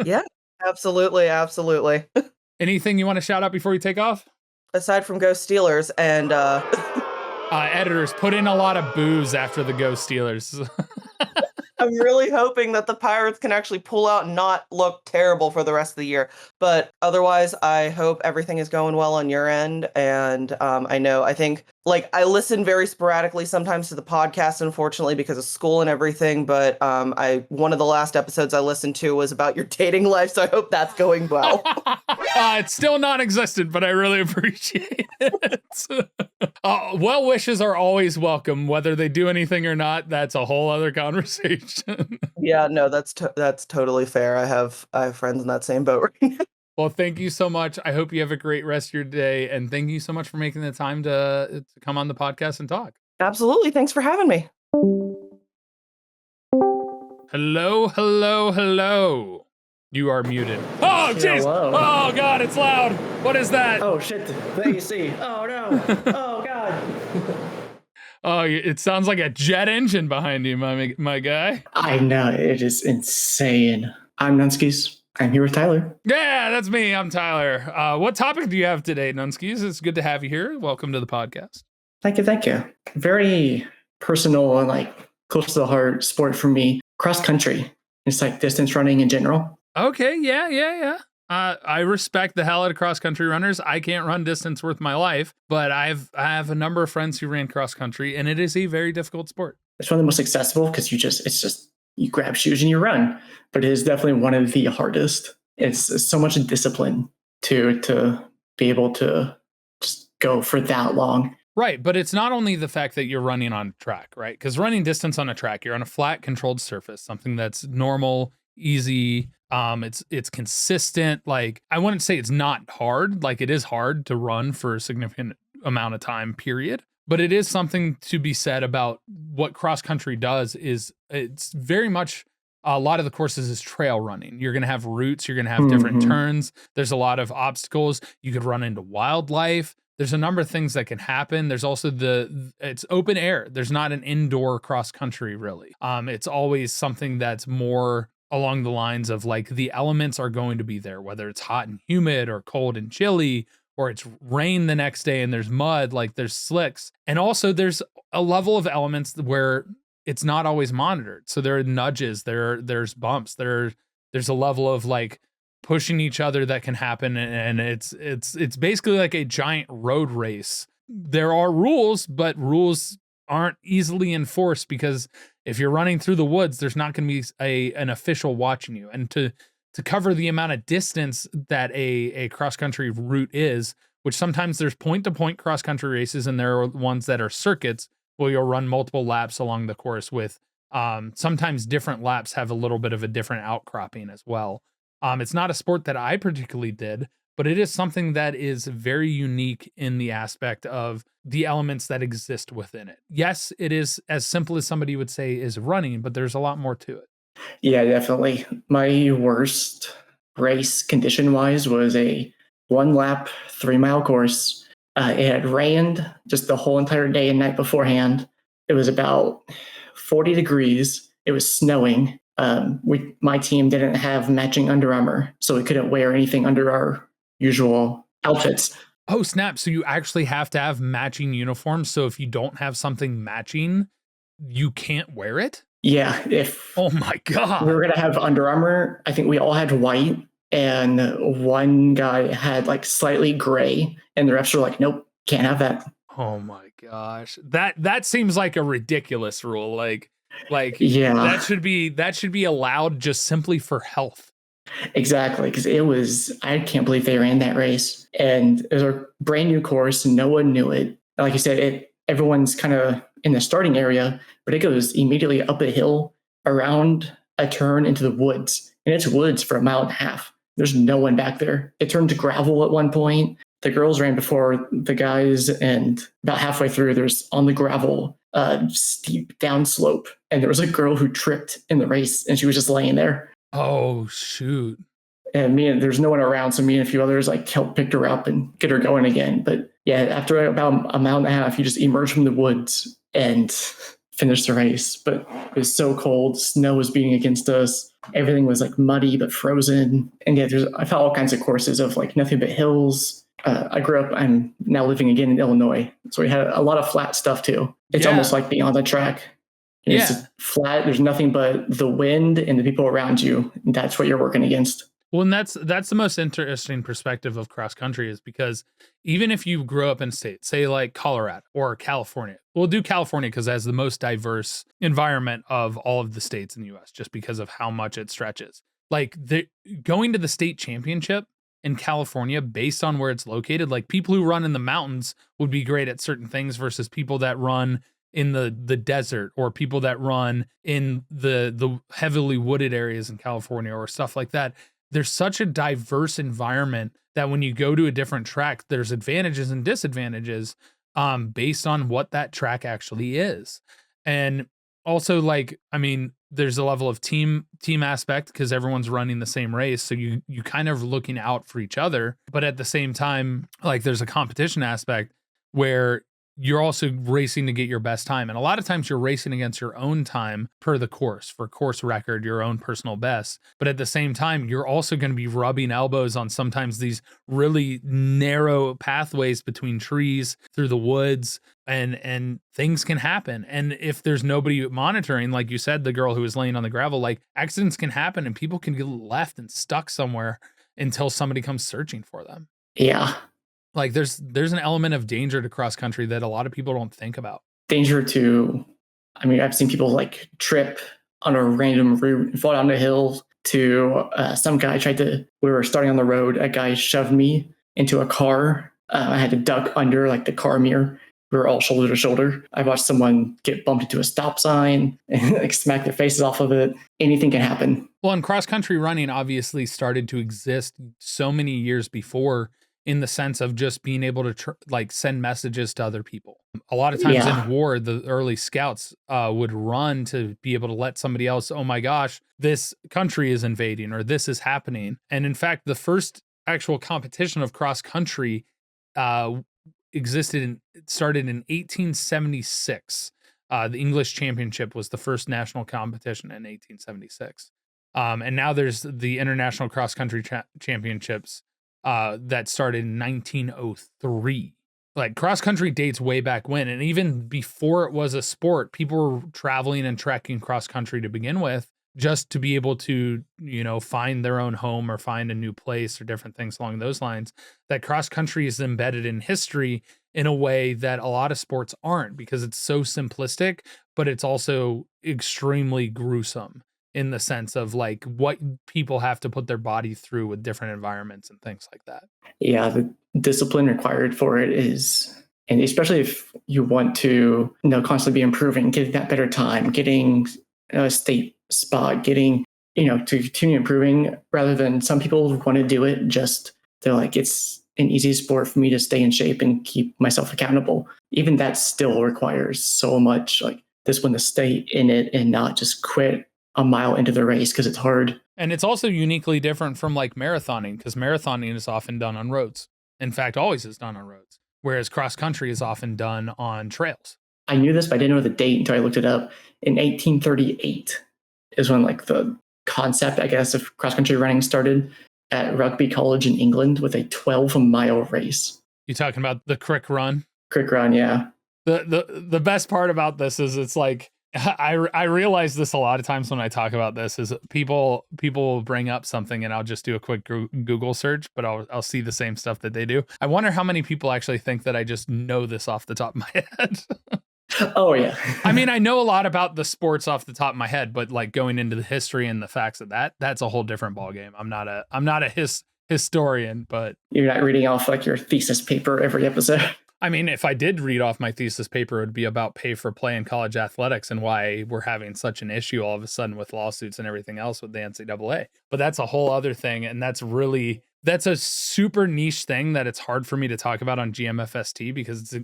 Yeah, absolutely. Anything you want to shout out before you take off? Aside from Go Steelers and editors, put in a lot of booze after the Go Steelers. I'm really hoping that the Pirates can actually pull out and not look terrible for the rest of the year. But otherwise, I hope everything is going well on your end. And I think I listen very sporadically sometimes to the podcast, unfortunately, because of school and everything. But one of the last episodes I listened to was about your dating life. So I hope that's going well. It's still non-existent, but I really appreciate it. Well wishes are always welcome, whether they do anything or not. That's a whole other conversation. Yeah, no, that's totally fair. I have friends in that same boat right now. Well, thank you so much. I hope you have a great rest of your day, and thank you so much for making the time to come on the podcast and talk. Absolutely. Thanks for having me. Hello. You are muted. Oh, jeez. Oh, God, it's loud. What is that? Oh, shit. The AC. Oh, no. Oh, God. Oh, it sounds like a jet engine behind you, my guy. I know. It is insane. I'm Nunskis. I'm here with Tyler. Yeah, that's me. I'm Tyler. What topic do you have today, Nunskis? It's good to have you here. Welcome to the podcast. Thank you. Very personal and close to the heart sport for me. Cross country. It's distance running in general. Okay, yeah. I respect the hell out of cross country runners. I can't run distance worth my life, but I have a number of friends who ran cross country, and it is a very difficult sport. It's one of the most accessible because you grab shoes and you run, but it is definitely one of the hardest. It's so much discipline to be able to just go for that long. Right, but it's not only the fact that you're running on track, right? Because running distance on a track, you're on a flat, controlled surface, something that's normal, easy. It's consistent. I wouldn't say it's not hard. It is hard to run for a significant amount of time, period. But it is something to be said about what cross country does is it's very much a lot of the courses is trail running. You're going to have routes. You're going to have different turns. There's a lot of obstacles. You could run into wildlife. There's a number of things that can happen. There's also it's open air. There's not an indoor cross country really. It's always something that's more along the lines of the elements are going to be there, whether it's hot and humid or cold and chilly, or it's rain the next day and there's mud, there's slicks. And also there's a level of elements where it's not always monitored. So there are nudges, there's bumps, there's a level of pushing each other that can happen. And it's basically like a giant road race. There are rules, but rules aren't easily enforced because if you're running through the woods, there's not going to be an official watching you. And to cover the amount of distance that a cross-country route is, which sometimes there's point-to-point cross-country races and there are ones that are circuits where you'll run multiple laps along the course with sometimes different laps have a little bit of a different outcropping as well. It's not a sport that I particularly did, but it is something that is very unique in the aspect of the elements that exist within it. Yes, it is as simple as somebody would say is running, but there's a lot more to it. Yeah, definitely. My worst race condition-wise was a 1 lap, 3-mile course. It had rained just the whole entire day and night beforehand. It was about 40 degrees. It was snowing. My team didn't have matching Under Armour, so we couldn't wear anything under our usual outfits. Oh, snap. So you actually have to have matching uniforms. So if you don't have something matching, you can't wear it? Yeah, if Oh my God. we were going to have Under Armour, I think we all had white, and one guy had like slightly gray, and the refs were like, nope, can't have that. Oh my gosh. That seems like a ridiculous rule. Like Yeah, that should be allowed just simply for health. exactly. Because I can't believe they ran that race. And it was a brand new course, and no one knew it. Like you said, everyone's kind of in the starting area, but it goes immediately up a hill around a turn into the woods. And it's woods for 1.5 miles. There's no one back there. It turned to gravel at one point. The girls ran before the guys, and about halfway through, there's on the gravel, steep downslope. And there was a girl who tripped in the race, and she was just laying there. Oh, shoot. And there's no one around, so me and a few others helped pick her up and get her going again. But yeah, after about 1.5 miles, you just emerge from the woods and finish the race. But it was so cold. Snow was beating against us. Everything was like muddy but frozen. And yeah, I found all kinds of courses of like nothing but hills. I'm now living again in Illinois, so we had a lot of flat stuff too. It's almost like being on the track. It's just flat. There's nothing but the wind and the people around you. That's what you're working against. Well, and that's the most interesting perspective of cross country, is because even if you grow up in states, say like Colorado or California, we'll do California because it has the most diverse environment of all of the states in the US, just because of how much it stretches. Like going to the state championship in California, based on where it's located, like people who run in the mountains would be great at certain things versus people that run in the desert, or people that run in the heavily wooded areas in California or stuff like that. There's such a diverse environment that when you go to a different track, there's advantages and disadvantages based on what that track actually is. And also, like, I mean, there's a level of team aspect because everyone's running the same race. So you kind of looking out for each other. But at the same time, like, there's a competition aspect where you're also racing to get your best time. And a lot of times you're racing against your own time per the course, for course record, your own personal best. But at the same time, you're also going to be rubbing elbows on sometimes these really narrow pathways between trees through the woods, and things can happen. And if there's nobody monitoring, like you said, the girl who was laying on the gravel, like, accidents can happen and people can get left and stuck somewhere until somebody comes searching for them. Yeah. Like there's an element of danger to cross country that a lot of people don't think about. Danger to, I mean, I've seen people like trip on a random route and fall down a hill. To some guy we were starting on the road, a guy shoved me into a car. I had to duck under like the car mirror. We were all shoulder to shoulder. I watched someone get bumped into a stop sign and like smack their faces off of it. Anything can happen. Well, and cross country running obviously started to exist so many years before, in the sense of just being able to like send messages to other people. A lot of times in war, the early scouts would run to be able to let somebody else, oh my gosh, this country is invading or this is happening. And in fact, the first actual competition of cross country started in 1876. The English Championship was the first national competition in 1876. And now there's the International Cross Country Championships that started in 1903. Like, cross country dates way back when, and even before it was a sport, people were traveling and trekking cross country to begin with, just to be able to, find their own home or find a new place or different things along those lines. That cross country is embedded in history in a way that a lot of sports aren't, because it's so simplistic, but it's also extremely gruesome in the sense of like what people have to put their body through with different environments and things like that. Yeah, the discipline required for it is, and especially if you want to, constantly be improving, getting that better time, getting a state spot, getting, to continue improving, rather than some people want to do it just, they're like, it's an easy sport for me to stay in shape and keep myself accountable. Even that still requires so much like discipline to stay in it and not just quit a mile into the race because it's hard. And it's also uniquely different from like marathoning, because marathoning is often done on roads. In fact, always is done on roads, whereas cross country is often done on trails. I knew this, but I didn't know the date until I looked it up. In 1838 is when like the concept, I guess, of cross country running started at Rugby College in England with a 12-mile race. You talking about the Crick Run? Crick Run, yeah. The best part about this is it's like, I realize this a lot of times when I talk about this is people will bring up something and I'll just do a quick Google search, but I'll see the same stuff that they do. I wonder how many people actually think that I just know this off the top of my head. Oh yeah. I mean, I know a lot about the sports off the top of my head, but like going into the history and the facts of that's a whole different ballgame. I'm not a historian, but you're not reading off like your thesis paper every episode. I mean, if I did read off my thesis paper, it would be about pay for play in college athletics and why we're having such an issue all of a sudden with lawsuits and everything else with the NCAA. But that's a whole other thing. And that's a super niche thing that it's hard for me to talk about on GMFST because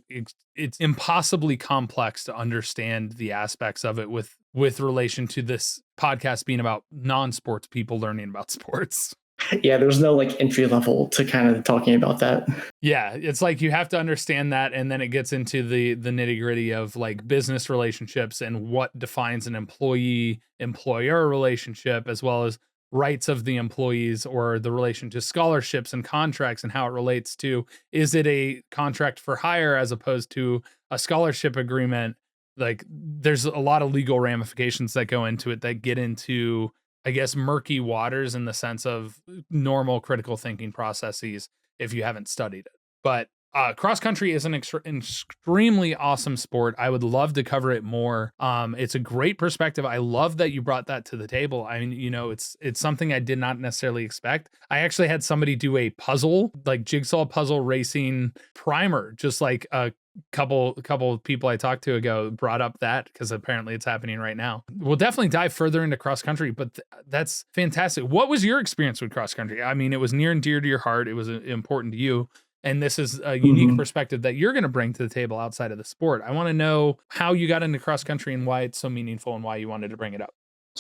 it's impossibly complex to understand the aspects of it with relation to this podcast being about non-sports people learning about sports. Yeah, there's no like entry level to kind of talking about that. Yeah, it's like you have to understand that, and then it gets into the nitty gritty of like business relationships and what defines an employee-employer relationship, as well as rights of the employees or the relation to scholarships and contracts and how it relates to, is it a contract for hire as opposed to a scholarship agreement? Like there's a lot of legal ramifications that go into it that get into, I guess, murky waters in the sense of normal critical thinking processes if you haven't studied it. But cross country is an extremely awesome sport. I would love to cover it more. It's a great perspective. I love that you brought that to the table. I mean, it's something I did not necessarily expect. I actually had somebody do a puzzle, like jigsaw puzzle racing primer, just like a couple of people I talked to ago brought up that because apparently it's happening right now. We'll definitely dive further into cross country, but that's fantastic. What was your experience with cross country? I mean, it was near and dear to your heart. It was important to you. And this is a unique perspective that you're going to bring to the table outside of the sport. I want to know how you got into cross country and why it's so meaningful and why you wanted to bring it up.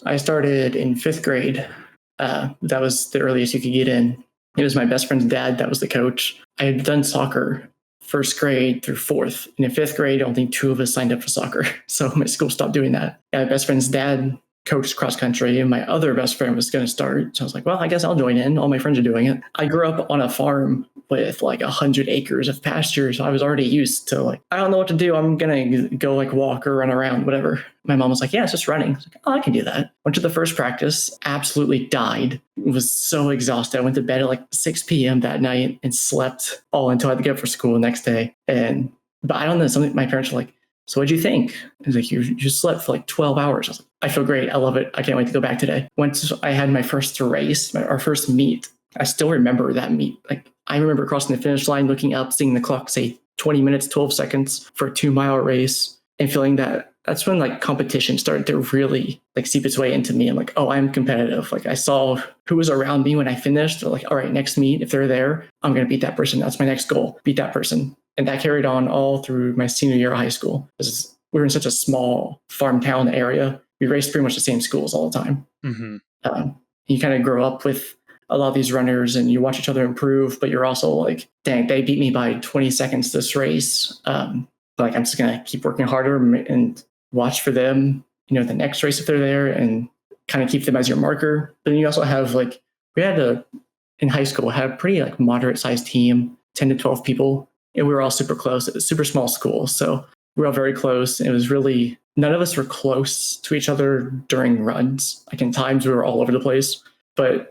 I started in 5th grade. That was the earliest you could get in. It was my best friend's dad that was the coach. I had done soccer 1st grade through 4th. And in 5th grade, only 2 of us signed up for soccer. So my school stopped doing that. And my best friend's dad coached cross country and my other best friend was going to start. So I was like, well, I guess I'll join in. All my friends are doing it. I grew up on a farm with like 100 acres of pasture. So I was already used to like, I don't know what to do. I'm going to go like walk or run around, whatever. My mom was like, yeah, it's just running. I was like, oh, I can do that. Went to the first practice, absolutely died. Was so exhausted. I went to bed at like 6 p.m. that night and slept all until I had to get up for school the next day. But I don't know, something my parents were like, so what'd you think? I was like, you slept for like 12 hours. I was like, I feel great. I love it. I can't wait to go back today. Once I had my first race, our first meet, I still remember that meet. Like I remember crossing the finish line, looking up, seeing the clock say 20 minutes, 12 seconds for a 2-mile race and feeling that's when like competition started to really like seep its way into me. I'm like, oh, I'm competitive. Like I saw who was around me when I finished. They're like, all right, next meet, if they're there, I'm going to beat that person. That's my next goal. Beat that person. And that carried on all through my senior year of high school. Because we were in such a small farm town area. We raced pretty much the same schools all the time. Mm-hmm. You kind of grow up with a lot of these runners and you watch each other improve, but you're also like, dang, they beat me by 20 seconds this race. Like I'm just going to keep working harder and watch for them, the next race if they're there and kind of keep them as your marker. But then you also have like, in high school, had a pretty like moderate sized team, 10 to 12 people. And we were all super close. It was a super small school. So we were all very close. It was really, none of us were close to each other during runs. Like in times we were all over the place. But,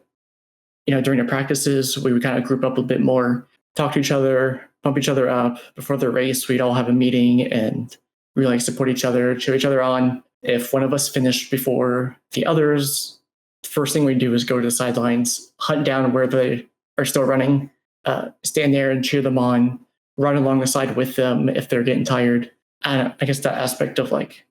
during the practices, we would kind of group up a bit more, talk to each other, pump each other up. Before the race, we'd all have a meeting and we like support each other, cheer each other on. If one of us finished before the others, the first thing we do is go to the sidelines, hunt down where they are still running, stand there and cheer them on, run along the side with them if they're getting tired. And I guess that aspect of like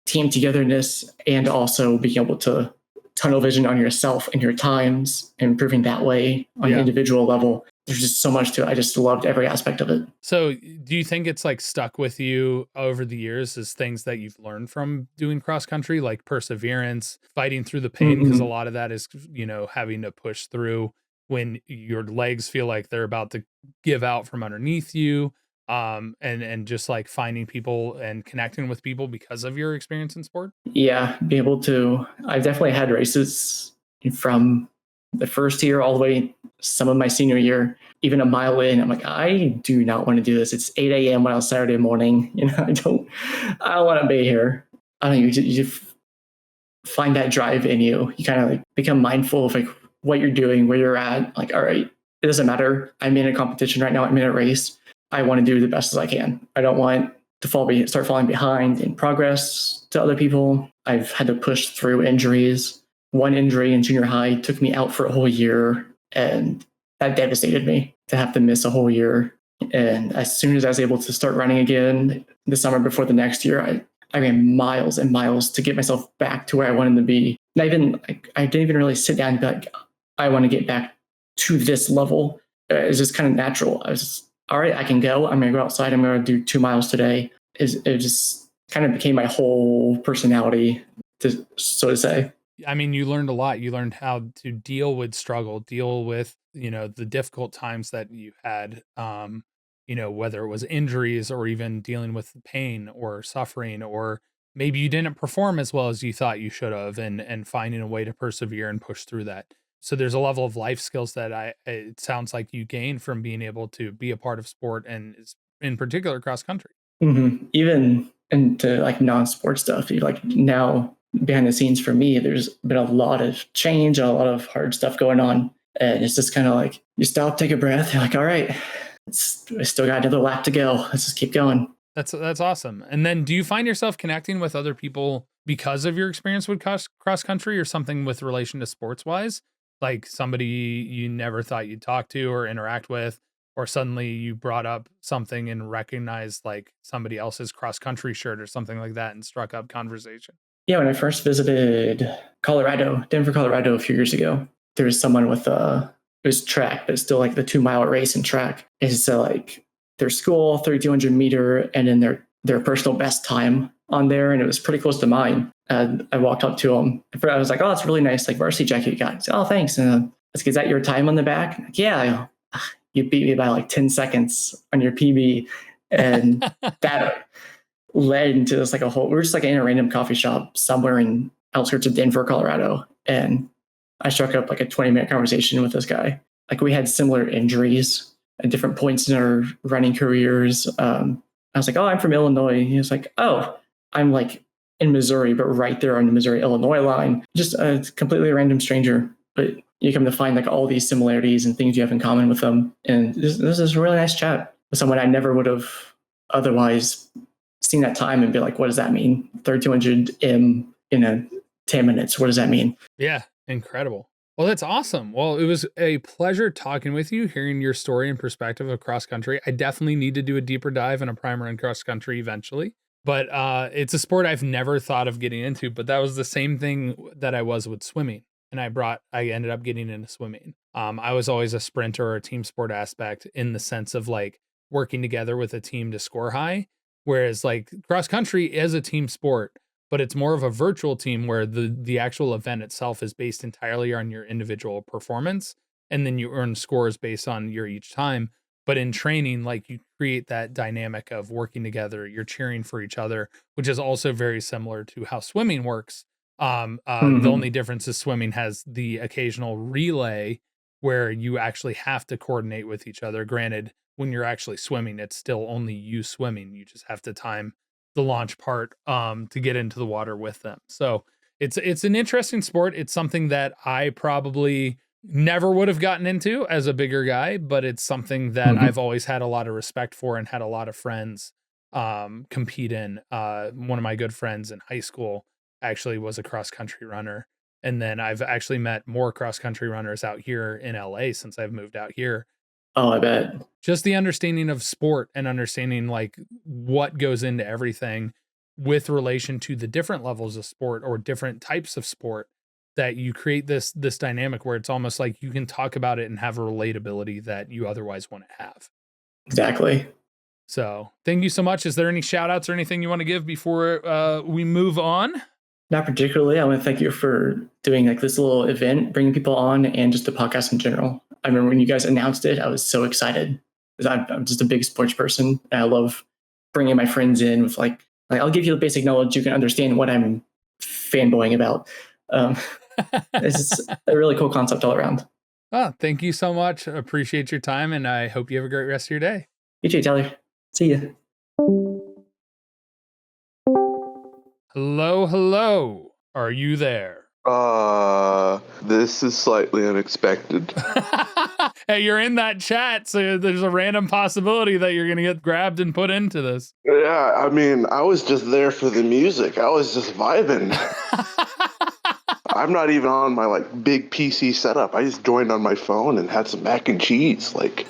team togetherness and also being able to tunnel vision on yourself and your times, improving that way on an individual level. There's just so much to it. I just loved every aspect of it. So do you think it's like stuck with you over the years as things that you've learned from doing cross country, like perseverance, fighting through the pain? Because a lot of that is, you know, having to push through when your legs feel like they're about to give out from underneath you. And just like finding people and connecting with people because of your experience in sport. Yeah, be able to. I've definitely had races from the first year all the way some of my senior year, even a mile in. I'm like, I do not want to do this. It's 8 a.m. on a Saturday morning. You know, I don't want to be here. I don't know. You find that drive in you. You kind of like become mindful of like what you're doing, where you're at. Like, all right, it doesn't matter. I'm in a competition right now. I'm in a race. I want to do the best as I can. I don't want to start falling behind in progress to other people. I've had to push through injuries. One injury in junior high took me out for a whole year, and that devastated me to have to miss a whole year. And as soon as I was able to start running again the summer before the next year, I ran miles and miles to get myself back to where I wanted to be. Not even I didn't even really sit down and be like, I want to get back to this level. It's just kind of natural. I was just, all right, I can go. I'm going to go outside. I'm going to do 2 miles today. It just kind of became my whole personality, so to say. I mean, you learned a lot. You learned how to deal with struggle, deal with, you know, the difficult times that you had, you know, whether it was injuries or even dealing with pain or suffering, or maybe you didn't perform as well as you thought you should have, and finding a way to persevere and push through that. So there's a level of life skills that it sounds like you gain from being able to be a part of sport, and in particular cross country. Mm-hmm. Even into like non-sport stuff, like now behind the scenes for me, there's been a lot of change, a lot of hard stuff going on. And it's just kind of like, you stop, take a breath. You're like, all right, I still got another lap to go. Let's just keep going. That's awesome. And then do you find yourself connecting with other people because of your experience with cross country, or something with relation to sports wise? Like somebody you never thought you'd talk to or interact with, or suddenly you brought up something and recognized like somebody else's cross country shirt or something like that and struck up conversation? Yeah, when I first visited Denver, Colorado a few years ago, there was someone with it was track, but it's still like the 2 mile race in track. It's like their school 3,200 meter, and then their personal best time on there, and it was pretty close to mine. I walked up to him. I was like, "Oh, it's really nice, like varsity jacket you got." He said, "Oh, thanks." I was like, "Is that your time on the back?" I'm like, "Yeah." You beat me by like 10 seconds on your PB, and that led into this like a whole. We were just like in a random coffee shop somewhere in outskirts of Denver, Colorado, and I struck up like a 20-minute conversation with this guy. Like we had similar injuries at different points in our running careers. I was like, "Oh, I'm from Illinois." He was like, "Oh, I'm like in Missouri, but right there on the Missouri-Illinois line." Just a completely random stranger, but you come to find like all these similarities and things you have in common with them. And this is a really nice chat with someone I never would have otherwise seen that time and be like, what does that mean? 3,200 in 10 minutes. What does that mean? Yeah, incredible. Well, that's awesome. Well, it was a pleasure talking with you, hearing your story and perspective of cross country. I definitely need to do a deeper dive and a primer in cross country eventually. But it's a sport I've never thought of getting into, but that was the same thing that I was with swimming. And I ended up getting into swimming. I was always a sprinter or a team sport aspect, in the sense of like working together with a team to score high. Whereas like cross country is a team sport, but it's more of a virtual team where the actual event itself is based entirely on your individual performance. And then you earn scores based on your each time. But in training, like you create that dynamic of working together, you're cheering for each other, which is also very similar to how swimming works. The only difference is swimming has the occasional relay where you actually have to coordinate with each other. Granted, when you're actually swimming, it's still only you swimming. You just have to time the launch part to get into the water with them. So it's an interesting sport. It's something that I probably never would have gotten into as a bigger guy, but it's something that I've always had a lot of respect for and had a lot of friends compete in. One of my good friends in high school actually was a cross country runner. And then I've actually met more cross country runners out here in LA since I've moved out here. Oh, I bet. Just the understanding of sport and understanding like what goes into everything with relation to the different levels of sport or different types of sport that you create this dynamic where it's almost like you can talk about it and have a relatability that you otherwise wouldn't have. Exactly. So thank you so much. Is there any shout outs or anything you want to give before we move on? Not particularly. I want to thank you for doing like this little event, bringing people on, and just the podcast in general. I remember when you guys announced it, I was so excited because I'm just a big sports person, and I love bringing my friends in with like I'll give you the basic knowledge you can understand what I'm fanboying about. It's just a really cool concept all around. Oh, thank you so much. Appreciate your time, and I hope you have a great rest of your day. You too, Tyler. See you. Hello. Are you there? This is slightly unexpected. Hey, you're in that chat, so there's a random possibility that you're going to get grabbed and put into this. Yeah, I mean, I was just there for the music. I was just vibing. I'm not even on my like big PC setup. I just joined on my phone and had some mac and cheese. Like,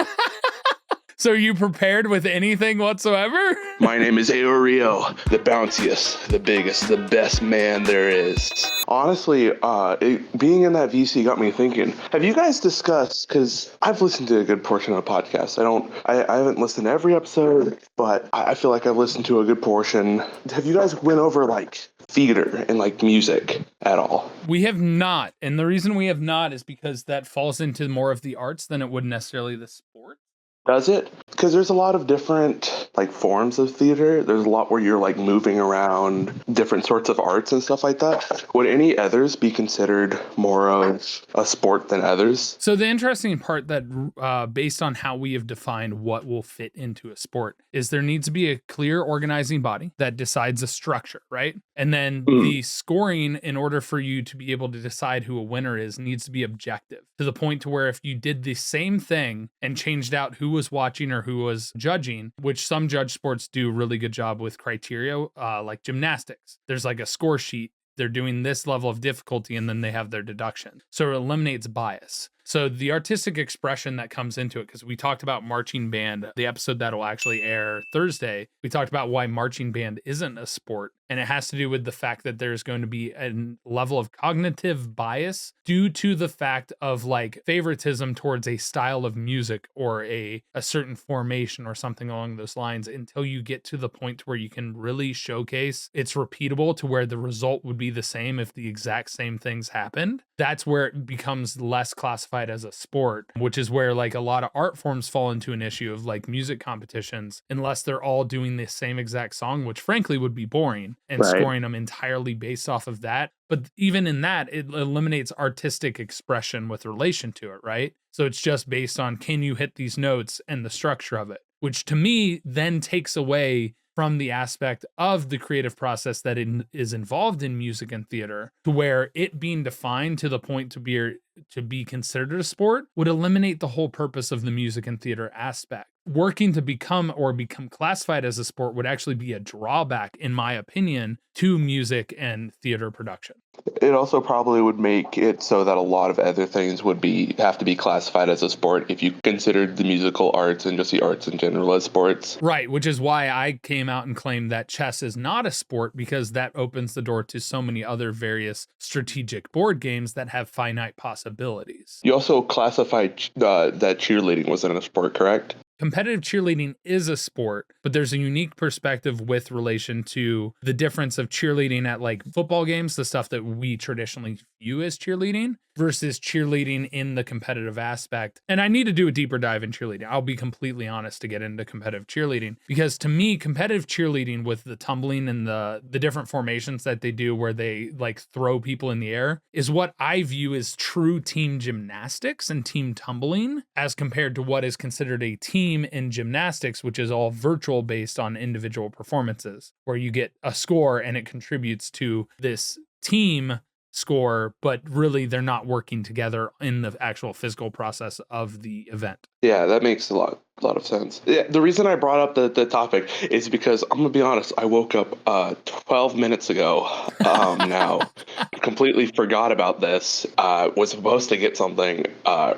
So are you prepared with anything whatsoever? my name is Aoreo, the bounciest, the biggest, the best man there is. Honestly, being in that VC got me thinking. Have you guys discussed, because I've listened to a good portion of the podcast. I haven't listened to every episode, but I feel like I've listened to a good portion. Have you guys went over like theater and like music at all? We have not. And the reason we have not is because that falls into more of the arts than it would necessarily the sport. Does it? Because there's a lot of different like forms of theater. There's a lot where you're like moving around, different sorts of arts and stuff like that. Would any others be considered more of a sport than others? So the interesting part that based on how we have defined what will fit into a sport is there needs to be a clear organizing body that decides a structure, right? And then the scoring, in order for you to be able to decide who a winner is, needs to be objective to the point to where if you did the same thing and changed out who was watching or who was judging, which some judge sports do a really good job with criteria, like gymnastics. There's like a score sheet. They're doing this level of difficulty and then they have their deduction. So it eliminates bias. So the artistic expression that comes into it, because we talked about marching band, the episode that will actually air Thursday, we talked about why marching band isn't a sport. And it has to do with the fact that there's going to be a level of cognitive bias due to the fact of like favoritism towards a style of music or a certain formation or something along those lines until you get to the point where you can really showcase it's repeatable to where the result would be the same if the exact same things happened. That's where it becomes less classified as a sport, which is where like a lot of art forms fall into an issue of like music competitions, unless they're all doing the same exact song, which frankly would be boring. And scoring them entirely based off of that. But even in that, it eliminates artistic expression with relation to it, right? So it's just based on can you hit these notes and the structure of it, which to me then takes away from the aspect of the creative process that is involved in music and theater, to where it being defined to the point to be considered a sport would eliminate the whole purpose of the music and theater aspect. Working to become classified as a sport would actually be a drawback, in my opinion, to music and theater production. It also probably would make it so that a lot of other things would have to be classified as a sport if you considered the musical arts and just the arts in general as sports. Right, which is why I came out and claimed that chess is not a sport, because that opens the door to so many other various strategic board games that have finite possibilities. You also classified that cheerleading wasn't a sport, correct? Competitive cheerleading is a sport, but there's a unique perspective with relation to the difference of cheerleading at like football games, the stuff that we traditionally view as cheerleading, versus cheerleading in the competitive aspect. And I need to do a deeper dive in cheerleading. I'll be completely honest to get into competitive cheerleading, because to me, competitive cheerleading with the tumbling and the different formations that they do where they like throw people in the air is what I view as true team gymnastics and team tumbling, as compared to what is considered a team in gymnastics, which is all virtual based on individual performances, where you get a score and it contributes to this team score, but really they're not working together in the actual physical process of the event. Yeah, that makes a lot of sense. Yeah, the reason I brought up the topic is because I'm gonna be honest, I woke up 12 minutes ago now, completely forgot about this, was supposed to get something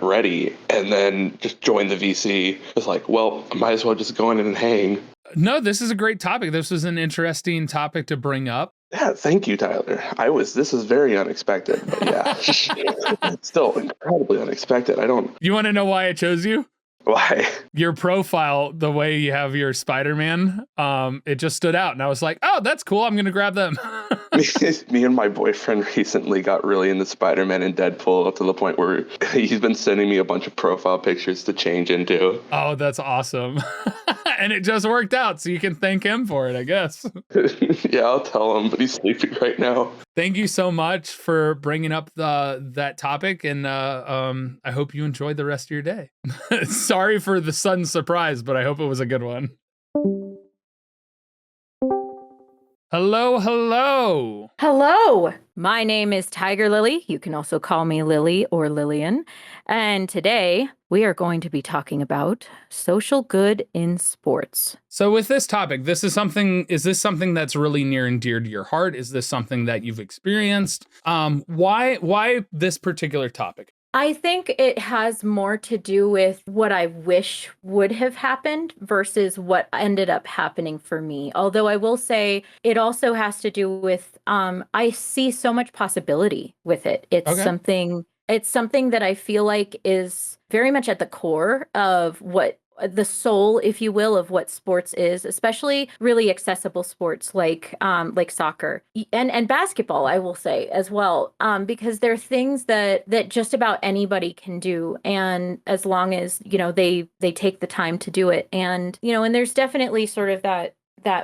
ready, and then just joined the VC. It's like, well, I might as well just go in and hang. No, this is a great topic. This is an interesting topic to bring up. Yeah, thank you, Tyler. This is very unexpected, but yeah, it's still incredibly unexpected. I don't, You want to know why I chose you? why? Your profile, the way you have your Spider-Man, it just stood out. And I was like, oh, that's cool. I'm going to grab them. Me and my boyfriend recently got really into Spider-Man and Deadpool to the point where he's been sending me a bunch of profile pictures to change into. Oh, that's awesome. And it just worked out. So you can thank him for it, I guess. Yeah, I'll tell him, but he's sleeping right now. Thank you so much for bringing up that topic. And I hope you enjoyed the rest of your day. Sorry for the sudden surprise, but I hope it was a good one. Hello, hello. Hello. My name is Tiger Lily. You can also call me Lily or Lillian. And today we are going to be talking about social good in sports. So with this topic, is this something that's really near and dear to your heart? Is this something that you've experienced? Why this particular topic? I think it has more to do with what I wish would have happened versus what ended up happening for me. Although I will say it also has to do with I see so much possibility with it. It's something that I feel like is very much at the core of what the soul, if you will, of what sports is, especially really accessible sports like soccer and basketball, I will say as well, because they're things that just about anybody can do, and as long as they take the time to do it, and and there's definitely sort of that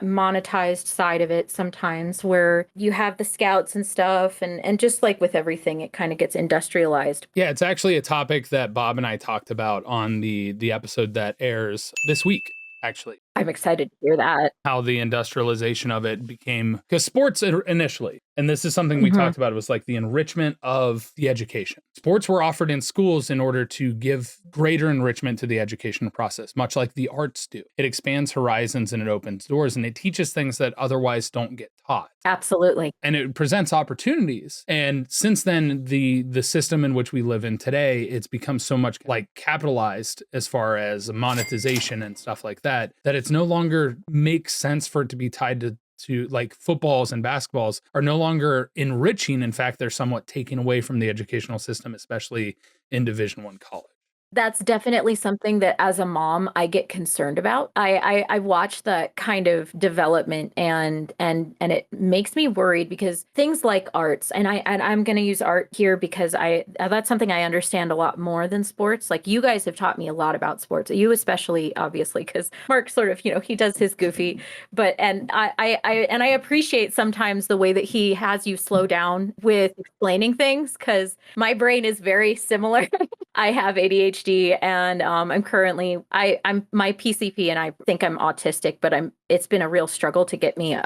monetized side of it sometimes where you have the scouts and stuff, and just like with everything, it kind of gets industrialized. Yeah, it's actually a topic that Bob and I talked about on the episode that airs this week, actually. I'm excited to hear that. How the industrialization of it became, because sports initially, and this is something we talked about, it was like the enrichment of the education. Sports were offered in schools in order to give greater enrichment to the education process, much like the arts do. It expands horizons and it opens doors and it teaches things that otherwise don't get taught. Absolutely. And it presents opportunities. And since then, the system in which we live in today, it's become so much like capitalized as far as monetization and stuff like that it's no longer makes sense for it to be tied to like footballs and basketballs are no longer enriching. In fact, they're somewhat taken away from the educational system, especially in Division I college. That's definitely something that as a mom, I get concerned about. I watch that kind of development and it makes me worried because things like arts, and I'm going to use art here because that's something I understand a lot more than sports. Like you guys have taught me a lot about sports. You especially, obviously, because Mark sort of, he does his goofy, but and I appreciate sometimes the way that he has you slow down with explaining things because my brain is very similar. I have ADHD and I'm currently I'm my PCP and I think I'm autistic, but it's been a real struggle to get me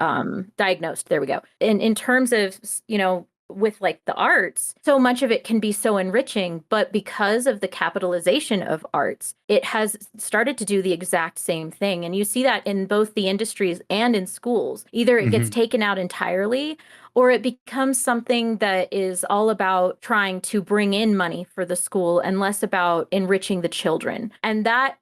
diagnosed. There we go. In terms of with like the arts, so much of it can be so enriching, but because of the capitalization of arts, it has started to do the exact same thing. And you see that in both the industries and in schools. Either it gets taken out entirely or it becomes something that is all about trying to bring in money for the school and less about enriching the children. And that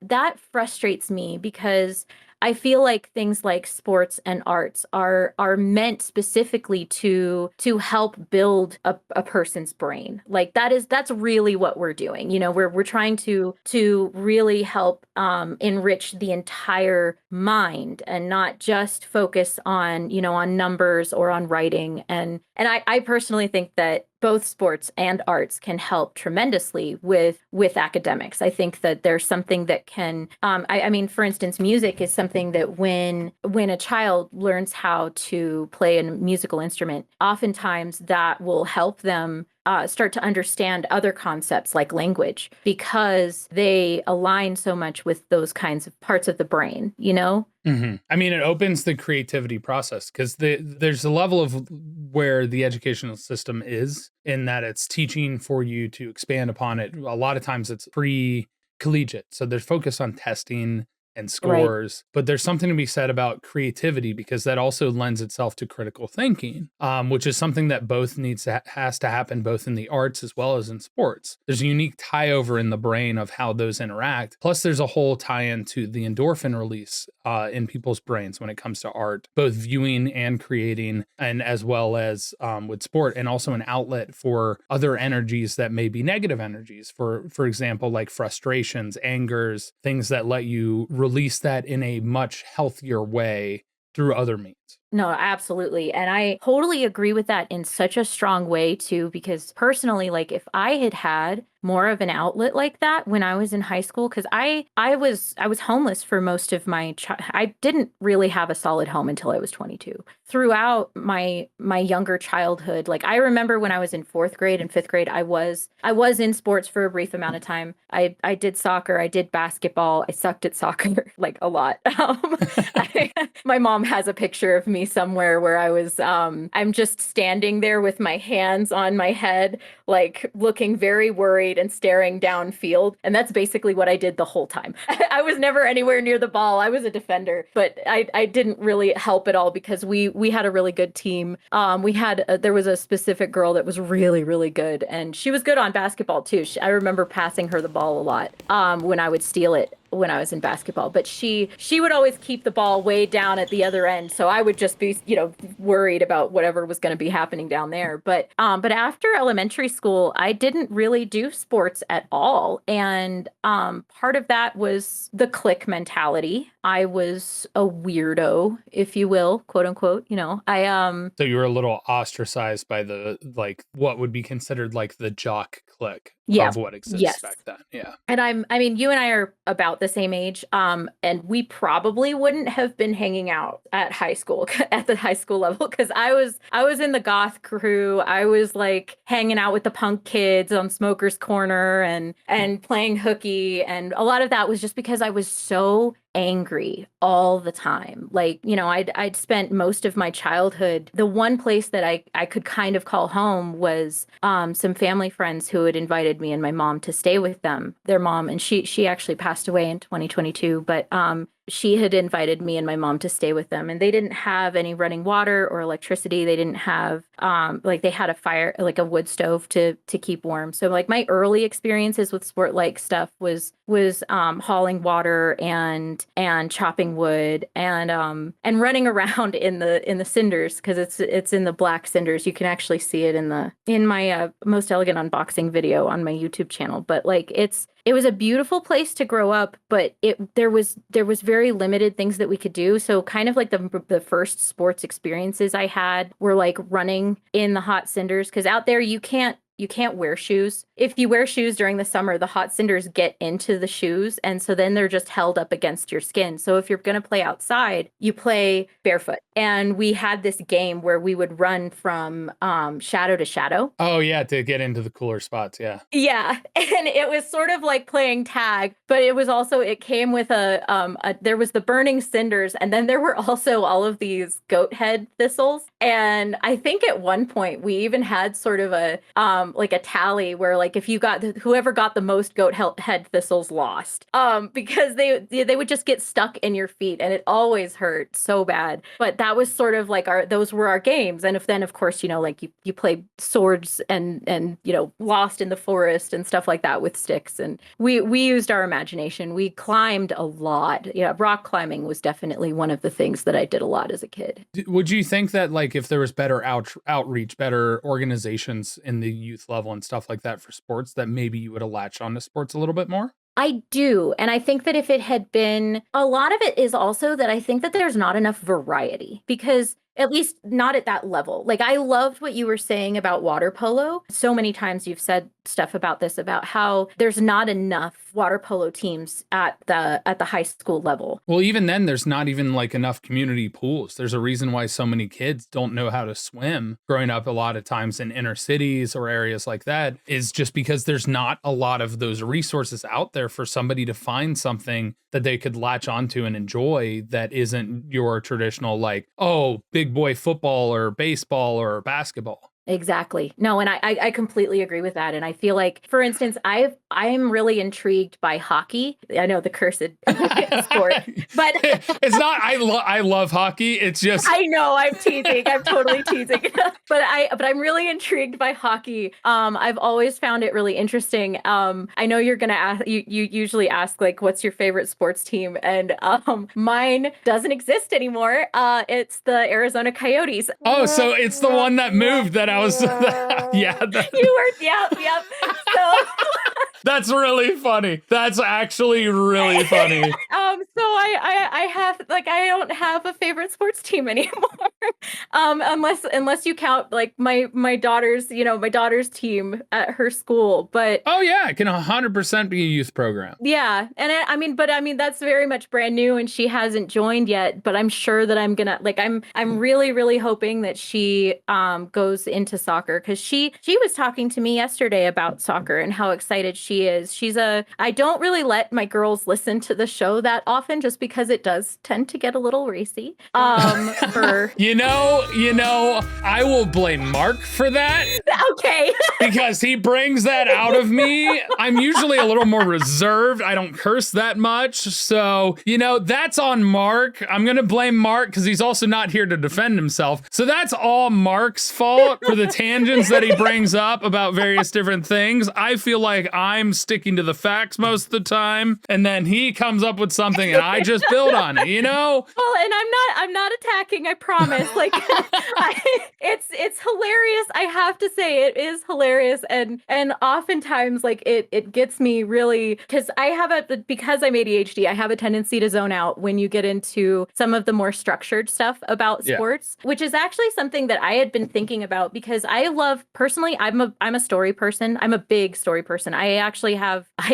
frustrates me because I feel like things like sports and arts are meant specifically to help build a person's brain. Like that's really what we're doing. We're trying to really help enrich the entire mind and not just focus on on numbers or on writing. And I personally think that both sports and arts can help tremendously with academics. I think that there's something that can, I mean, for instance, music is something that when a child learns how to play a musical instrument, oftentimes that will help them start to understand other concepts like language because they align so much with those kinds of parts of the brain, I mean, it opens the creativity process because there's a level of where the educational system is in that it's teaching for you to expand upon it. A lot of times it's pre-collegiate. So there's focus on testing and scores. But there's something to be said about creativity, because that also lends itself to critical thinking, which is something that both has to happen both in the arts as well as in sports. There's a unique tie over in the brain of how those interact. Plus, there's a whole tie into the endorphin release in people's brains when it comes to art, both viewing and creating, and as well as with sport, and also an outlet for other energies that may be negative energies. For example, like frustrations, angers, things that let you release that in a much healthier way through other means. No, absolutely. And I totally agree with that in such a strong way too, because personally, like if I had more of an outlet like that when I was in high school, because I was homeless for most of my I didn't really have a solid home until I was 22. Throughout my younger childhood, like I remember when I was in 4th grade and 5th grade, I was in sports for a brief amount of time. I did soccer, I did basketball, I sucked at soccer like a lot. My mom has a picture of me somewhere where I was I'm just standing there with my hands on my head, like looking very worried and staring downfield. And that's basically what I did the whole time. I was never anywhere near the ball. I was a defender, but I didn't really help at all because we had a really good team. There was a specific girl that was really, really good, and she was good on basketball too. I remember passing her the ball a lot when I would steal it when I was in basketball, but she would always keep the ball way down at the other end. So I would just be, worried about whatever was going to be happening down there. But after elementary school, I didn't really do sports at all. And part of that was the clique mentality. I was a weirdo, if you will, quote unquote, So you were a little ostracized by what would be considered like the jock clique of what exists back then. Yeah. And I mean, you and I are about the same age. And we probably wouldn't have been hanging out at the high school level, because I was in the goth crew. I was like hanging out with the punk kids on Smoker's Corner and playing hooky. And a lot of that was just because I was so angry all the time. Like, I'd spent most of my childhood. The one place that I could kind of call home was some family friends who had invited me and my mom to stay with them. Their mom, and she actually passed away in 2022, but she had invited me and my mom to stay with them, and they didn't have any running water or electricity. They didn't have they had a fire, like a wood stove to keep warm. So like my early experiences with sport like stuff was hauling water and chopping wood and running around in the cinders, because it's in the black cinders. You can actually see it in my Most Elegant Unboxing video on my YouTube channel. But like it was a beautiful place to grow up, but there was very limited things that we could do. So kind of like the first sports experiences I had were like running in the hot cinders, because out there you can't wear shoes. If you wear shoes during the summer, the hot cinders get into the shoes, and so then they're just held up against your skin. So if you're going to play outside, you play barefoot. And we had this game where we would run from shadow to shadow. Oh yeah, to get into the cooler spots, yeah. Yeah, and it was sort of like playing tag, but it came with there was the burning cinders, and then there were also all of these goat head thistles. And I think at one point we even had sort of a like a tally where like if you whoever got the most goat head thistles lost, because they would just get stuck in your feet, and it always hurt so bad. But that was sort of like those were our games. And then of course, like you play swords and Lost in the Forest and stuff like that with sticks. And we used our imagination. We climbed a lot. Rock climbing was definitely one of the things that I did a lot as a kid. Would you think that like if there was better outreach, better organizations in the youth level and stuff like that for sports, that maybe you would have latched onto sports a little bit more? I do. And I think that if it had been, a lot of it is also that I think that there's not enough variety, because at least not at that level. Like I loved what you were saying about water polo. So many times you've said stuff about this, about how there's not enough water polo teams at the high school level. Well, even then there's not even like enough community pools. There's a reason why so many kids don't know how to swim growing up a lot of times in inner cities or areas like that, is just because there's not a lot of those resources out there for somebody to find something that they could latch onto and enjoy that isn't your traditional like, oh, big boy football or baseball or basketball. Exactly. No, and I completely agree with that. And I feel like, for instance, I'm really intrigued by hockey. I know the cursed sport, but It's not. I love hockey. It's just I know I'm teasing. I'm totally teasing. but I'm really intrigued by hockey. I've always found it really interesting. I know you're gonna ask. You usually ask like, what's your favorite sports team? And mine doesn't exist anymore. It's the Arizona Coyotes. oh, so it's the one that moved that I was. Yeah, You were. Yep. So. that's really funny. That's actually really funny. So I have like I don't have a favorite sports team anymore. Unless you count like my daughter's team at her school. But Oh yeah, it can 100% be a youth program. yeah, and I mean that's very much brand new and she hasn't joined yet, but I'm sure that I'm gonna like I'm really hoping that she goes into soccer, because she was talking to me yesterday about soccer and how excited she is. I don't really let my girls listen to the show that often just because it does tend to get a little racy. For You know, I will blame Mark for that. Okay. Because he brings that out of me. I'm usually a little more reserved. I don't curse that much. So, that's on Mark. I'm going to blame Mark because he's also not here to defend himself. So that's all Mark's fault for the tangents that he brings up about various different things. I feel like I'm sticking to the facts most of the time. And then he comes up with something and I just build on it, Well, and I'm not attacking, I promise. Like it's hilarious. I have to say it is hilarious, and oftentimes like it gets me really, because because I'm ADHD, I have a tendency to zone out when you get into some of the more structured stuff about sports, which is actually something that I had been thinking about, because I love, personally, I'm a story person. I'm a big story person. I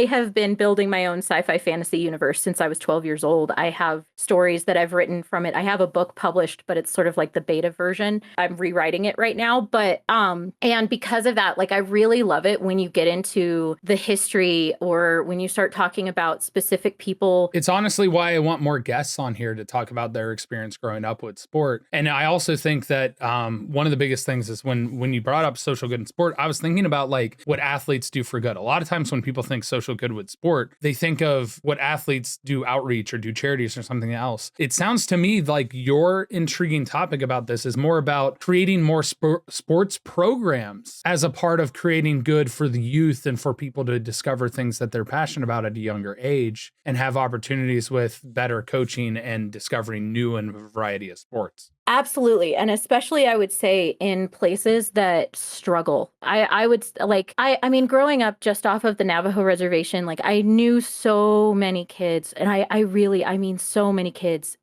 have been building my own sci-fi fantasy universe since I was 12 years old. I have stories that I've written from it. I have a book published, but it's sort of like the beta version. I'm rewriting it right now. But and because of that, like I really love it when you get into the history or when you start talking about specific people. It's honestly why I want more guests on here to talk about their experience growing up with sport. And I also think that one of the biggest things is when you brought up social good in sport, I was thinking about like what athletes do for good. A lot of times when people think social good with sport, they think of what athletes do outreach or do charities or something else. It sounds to me like your intriguing topic about this is more about creating more sports programs as a part of creating good for the youth and for people to discover things that they're passionate about at a younger age and have opportunities with better coaching and discovering new and variety of sports. Absolutely. And especially, I would say, in places that struggle. I would like, I mean, growing up just off of the Navajo reservation, like I knew so many kids, and I mean, so many kids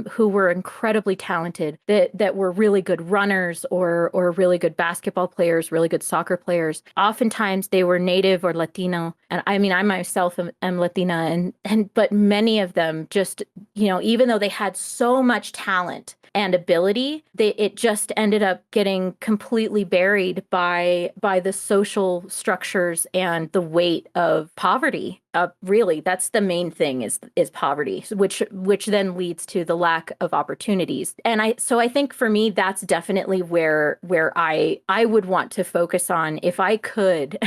who were incredibly talented, that were really good runners or really good basketball players, really good soccer players. Oftentimes they were Native or Latino. And I mean, I myself am Latina, but many of them just, even though they had so much talent and ability, it just ended up getting completely buried by the social structures and the weight of poverty. Really, that's the main thing is poverty, which then leads to the lack of opportunities. And I think for me, that's definitely where I would want to focus on if I could.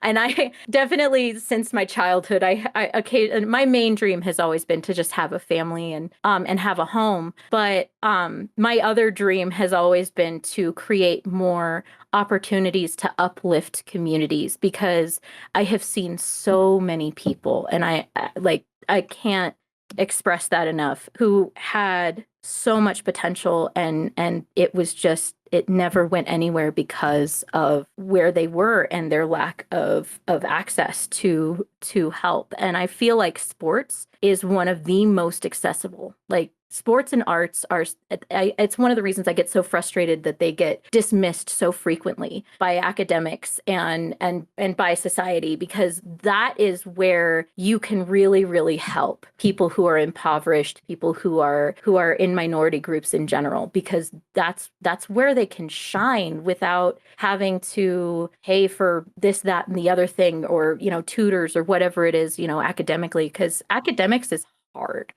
And I definitely, since my childhood, my main dream has always been to just have a family and have a home. But my other dream has always been to create more opportunities to uplift communities, because I have seen so many people, and I can't express that enough, who had so much potential and it never went anywhere because of where they were and their lack of access to help. And I feel like sports is one of the most accessible. Like sports and arts it's one of the reasons I get so frustrated that they get dismissed so frequently by academics and by society, because that is where you can really, really help people who are impoverished, people who are in minority groups in general, because that's where they can shine without having to pay for this, that, and the other thing, or tutors or whatever it is, academically, because academics is hard.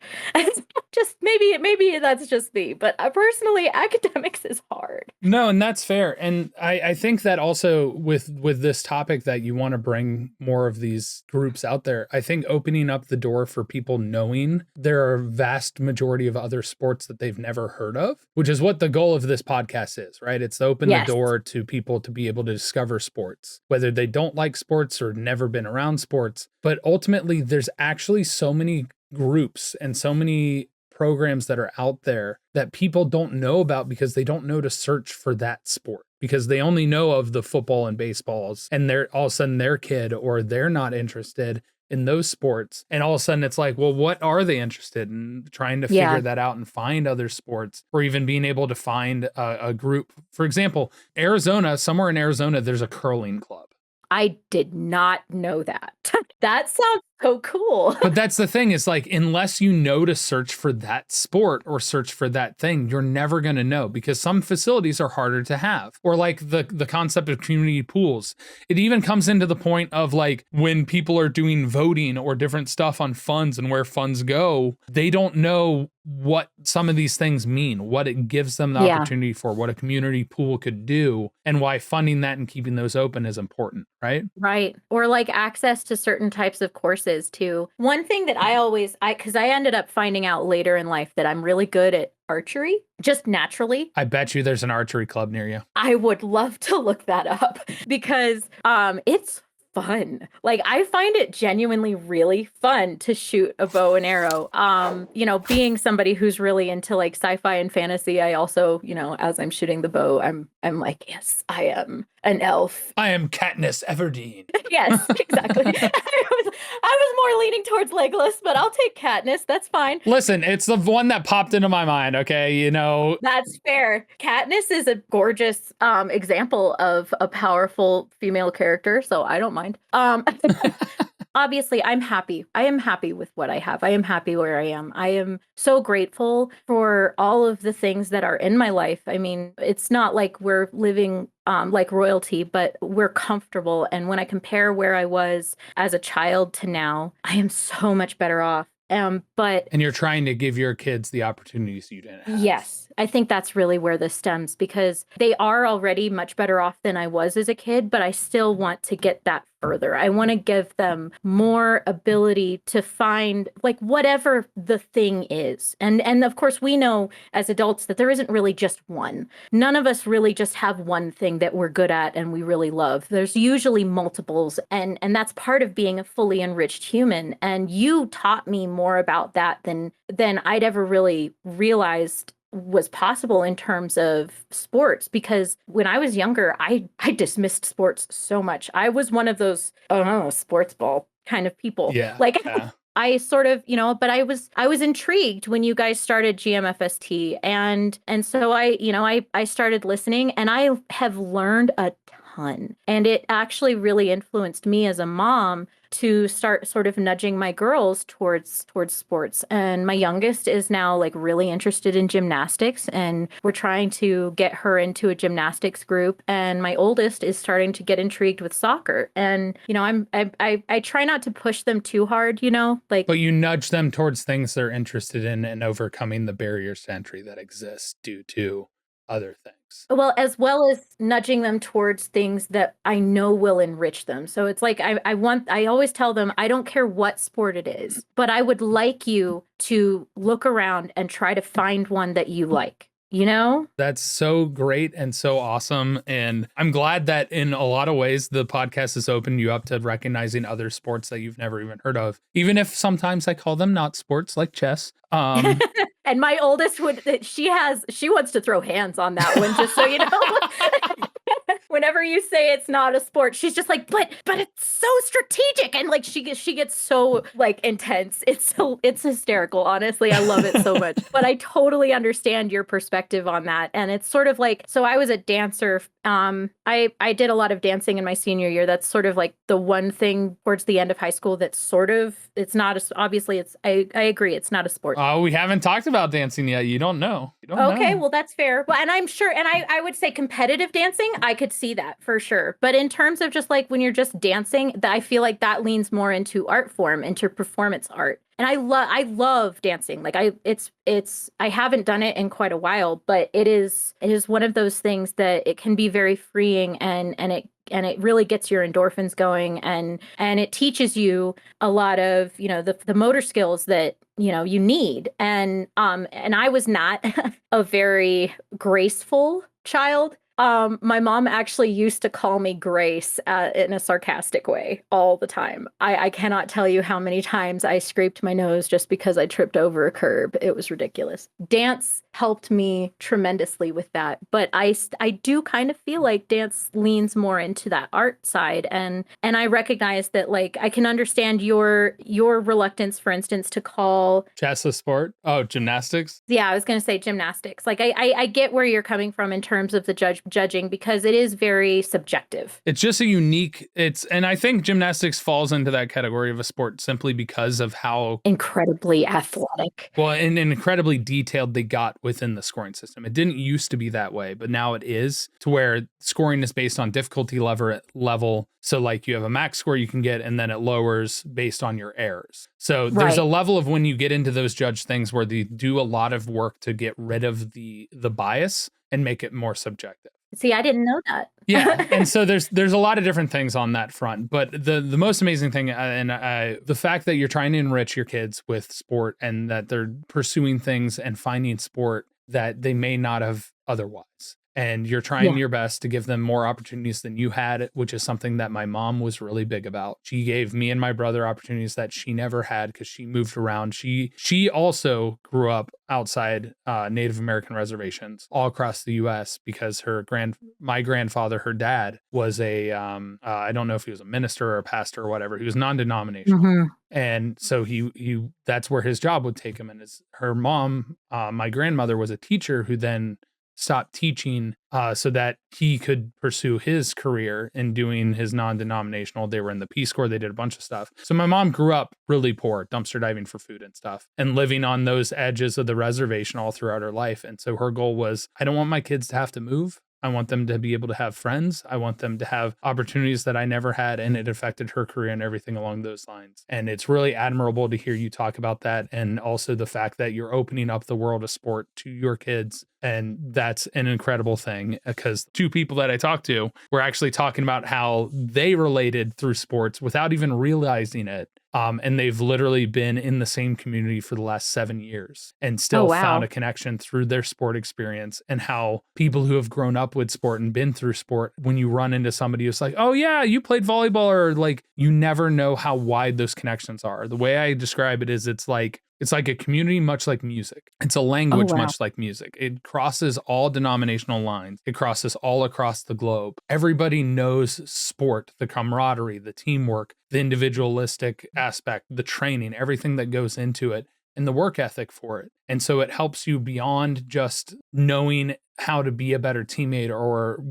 Just maybe that's just me, but personally, academics is hard. No, and that's fair. And I think that also with this topic that you want to bring more of these groups out there, I think opening up the door for people knowing there are a vast majority of other sports that they've never heard of, which is what the goal of this podcast is, right? It's to open the door to people to be able to discover sports, whether they don't like sports or never been around sports. But ultimately, there's actually so many groups and so many programs that are out there that people don't know about because they don't know to search for that sport, because they only know of the football and baseballs, and they're all of a sudden their kid or they're not interested in those sports. And all of a sudden it's like, well, what are they interested in? Trying to figure that out and find other sports, or even being able to find a group. For example, somewhere in Arizona, there's a curling club. I did not know that. That sounds so cool. But that's the thing, is like, unless you know to search for that sport or search for that thing, you're never going to know, because some facilities are harder to have. Or like the concept of community pools. It even comes into the point of like when people are doing voting or different stuff on funds and where funds go, they don't know what some of these things mean, what it gives them the opportunity for, what a community pool could do, and why funding that and keeping those open is important, right? Right. Or like access to certain types of courses too. One thing that because I ended up finding out later in life that I'm really good at archery, just naturally. I bet you there's an archery club near you. I would love to look that up because it's fun. Like, I find it genuinely really fun to shoot a bow and arrow. Being somebody who's really into like sci-fi and fantasy, I also, as I'm shooting the bow, I'm like, yes, I am an elf. I am Katniss Everdeen. Yes, exactly. I was more leaning towards Legolas, but I'll take Katniss. That's fine. Listen, it's the one that popped into my mind. Okay, That's fair. Katniss is a gorgeous example of a powerful female character, so I don't mind. Obviously, I'm happy. I am happy with what I have. I am happy where I am. I am so grateful for all of the things that are in my life. I mean, it's not like we're living like royalty, but we're comfortable. And when I compare where I was as a child to now, I am so much better off. And you're trying to give your kids the opportunities you didn't have. Yes, I think that's really where this stems, because they are already much better off than I was as a kid, but I still want to get that further. I want to give them more ability to find like whatever the thing is. And of course, we know as adults that there isn't really just one. None of us really just have one thing that we're good at and we really love. There's usually multiples, and that's part of being a fully enriched human. And you taught me more about that than I'd ever really realized was possible in terms of sports, because when I was younger, I dismissed sports so much. I was one of those, sports ball kind of people. Yeah. I sort of, but I was intrigued when you guys started GMFST, and so I started listening, and I have learned a ton, and it actually really influenced me as a mom to start sort of nudging my girls towards sports. And my youngest is now like really interested in gymnastics, and we're trying to get her into a gymnastics group. And my oldest is starting to get intrigued with soccer. And I try not to push them too hard, But you nudge them towards things they're interested in and overcoming the barriers to entry that exist due to other things. Well as nudging them towards things that I know will enrich them. So it's like I always tell them, I don't care what sport it is, but I would like you to look around and try to find one that you like. That's so great and so awesome. And I'm glad that in a lot of ways, the podcast has opened you up to recognizing other sports that you've never even heard of, even if sometimes I call them not sports, like chess. And my oldest she wants to throw hands on that one, just so you know. Whenever you say it's not a sport, she's just like, but it's so strategic, and like she gets so like intense. It's hysterical. Honestly, I love it so much. But I totally understand your perspective on that, and it's sort of like, so I was a dancer. I did a lot of dancing in my senior year. That's sort of like the one thing towards the end of high school that's sort of, it's not obviously it's I agree, it's not a sport. We haven't talked about dancing yet. You don't know. Okay, no. well, that's fair. Well, and I'm sure, and I would say competitive dancing, I could see that for sure. But in terms of just like when you're just dancing, I feel like that leans more into art form, into performance art. And I love dancing. Like I haven't done it in quite a while, but it is one of those things that it can be very freeing, and it really gets your endorphins going, and it teaches you a lot of, the motor skills that you need. And I was not a very graceful child. My mom actually used to call me Grace in a sarcastic way all the time. I cannot tell you how many times I scraped my nose just because I tripped over a curb. It was ridiculous. Dance helped me tremendously with that, but I do kind of feel like dance leans more into that art side, and I recognize that, like, I can understand your reluctance, for instance, to call Chess a sport? Oh, gymnastics? Yeah, I was going to say gymnastics. Like I get where you're coming from in terms of the judging, because it is very subjective. It's just and I think gymnastics falls into that category of a sport simply because of how incredibly athletic. Well, and incredibly detailed they got within the scoring system. It didn't used to be that way, but now it is, to where scoring is based on difficulty level. So like you have a max score you can get, and then it lowers based on your errors. So there's a level of when you get into those judge things where they do a lot of work to get rid of the bias and make it more subjective. See, I didn't know that. Yeah, and so there's a lot of different things on that front, but the most amazing thing, the fact that you're trying to enrich your kids with sport, and that they're pursuing things and finding sport that they may not have otherwise. And you're trying your best to give them more opportunities than you had, which is something that my mom was really big about. She gave me and my brother opportunities that she never had because she moved around. She also grew up outside Native American reservations all across the U.S. because my grandfather, her dad, was I don't know if he was a minister or a pastor or whatever. He was non-denominational. Mm-hmm. And so he that's where his job would take him. And her mom, my grandmother, was a teacher who then stopped teaching so that he could pursue his career in doing his non-denominational. They were in the Peace Corps. They did a bunch of stuff. So my mom grew up really poor, dumpster diving for food and stuff, and living on those edges of the reservation all throughout her life. And so her goal was, I don't want my kids to have to move. I want them to be able to have friends. I want them to have opportunities that I never had. And it affected her career and everything along those lines. And it's really admirable to hear you talk about that. And also the fact that you're opening up the world of sport to your kids. And that's an incredible thing, because two people that I talked to were actually talking about how they related through sports without even realizing it. And they've literally been in the same community for the last 7 years and still found a connection through their sport experience. And how people who have grown up with sport and been through sport, when you run into somebody who's like, oh yeah, you played volleyball, or like, you never know how wide those connections are. The way I describe it is it's like a community, much like music. It's a language, much like music. It crosses all denominational lines. It crosses all across the globe. Everybody knows sport, the camaraderie, the teamwork, the individualistic aspect, the training, everything that goes into it, and the work ethic for it. And so it helps you beyond just knowing how to be a better teammate or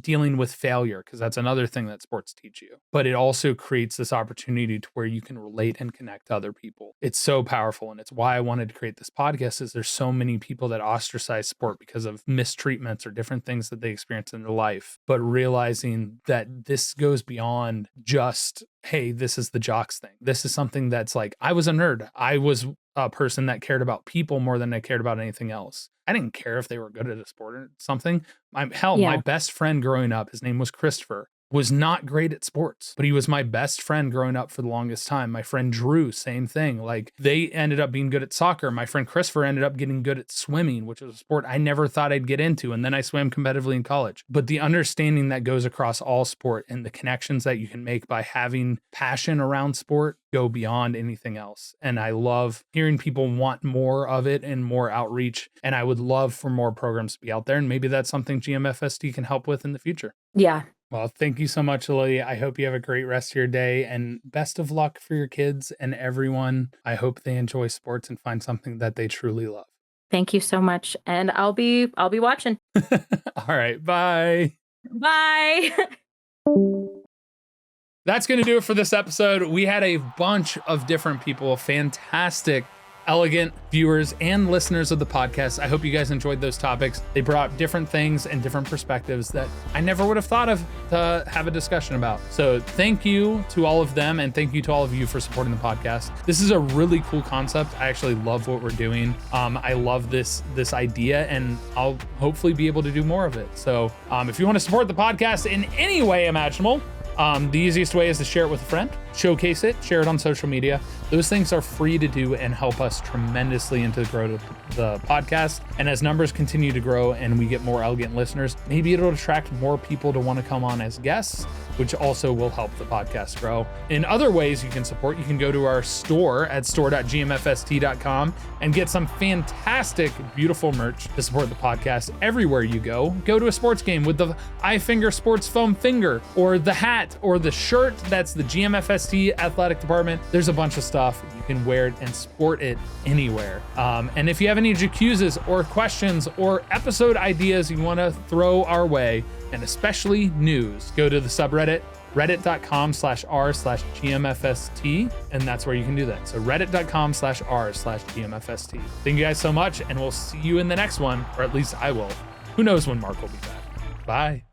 dealing with failure, because that's another thing that sports teach you. But it also creates this opportunity to where you can relate and connect to other people. It's so powerful. And it's why I wanted to create this podcast, is there's so many people that ostracize sport because of mistreatments or different things that they experience in their life. But realizing that this goes beyond just, hey, this is the jocks thing. This is something that's like, I was a nerd. I was a person that cared about people more than I cared about anything else. I didn't care if they were good at a sport or something. My best friend growing up, his name was Christopher, was not great at sports, but he was my best friend growing up for the longest time. My friend Drew, same thing. Like, they ended up being good at soccer. My friend Christopher ended up getting good at swimming, which was a sport I never thought I'd get into. And then I swam competitively in college. But the understanding that goes across all sport and the connections that you can make by having passion around sport go beyond anything else. And I love hearing people want more of it and more outreach. And I would love for more programs to be out there. And maybe that's something GMFST can help with in the future. Yeah. Well, thank you so much, Lily. I hope you have a great rest of your day, and best of luck for your kids and everyone. I hope they enjoy sports and find something that they truly love. Thank you so much. And I'll be watching. All right. Bye. Bye. That's going to do it for this episode. We had a bunch of different people, fantastic elegant viewers and listeners of the podcast. I hope you guys enjoyed those topics. They brought different things and different perspectives that I never would have thought of to have a discussion about. So thank you to all of them, and thank you to all of you for supporting the podcast. This is a really cool concept. I actually love what we're doing. I love this idea, and I'll hopefully be able to do more of it. So if you want to support the podcast in any way imaginable, the easiest way is to share it with a friend, showcase it, share it on social media. Those things are free to do and help us tremendously into the growth of the podcast. And as numbers continue to grow and we get more elegant listeners, maybe it'll attract more people to want to come on as guests, which also will help the podcast grow. In other ways you can support, you can go to our store at store.gmfst.com and get some fantastic, beautiful merch to support the podcast everywhere you go. Go to a sports game with the iFinger Sports Foam Finger, or the hat, or the shirt that's the GMFST athletic department. There's a bunch of stuff. You can wear it and sport it anywhere. And if you have any jacuzzas or questions or episode ideas you want to throw our way, and especially news, go to the subreddit, reddit.com/r/gmfst, and that's where you can do that. So reddit.com/r/gmfst. Thank you guys so much, and we'll see you in the next one, or at least I will. Who knows when Mark will be back. Bye.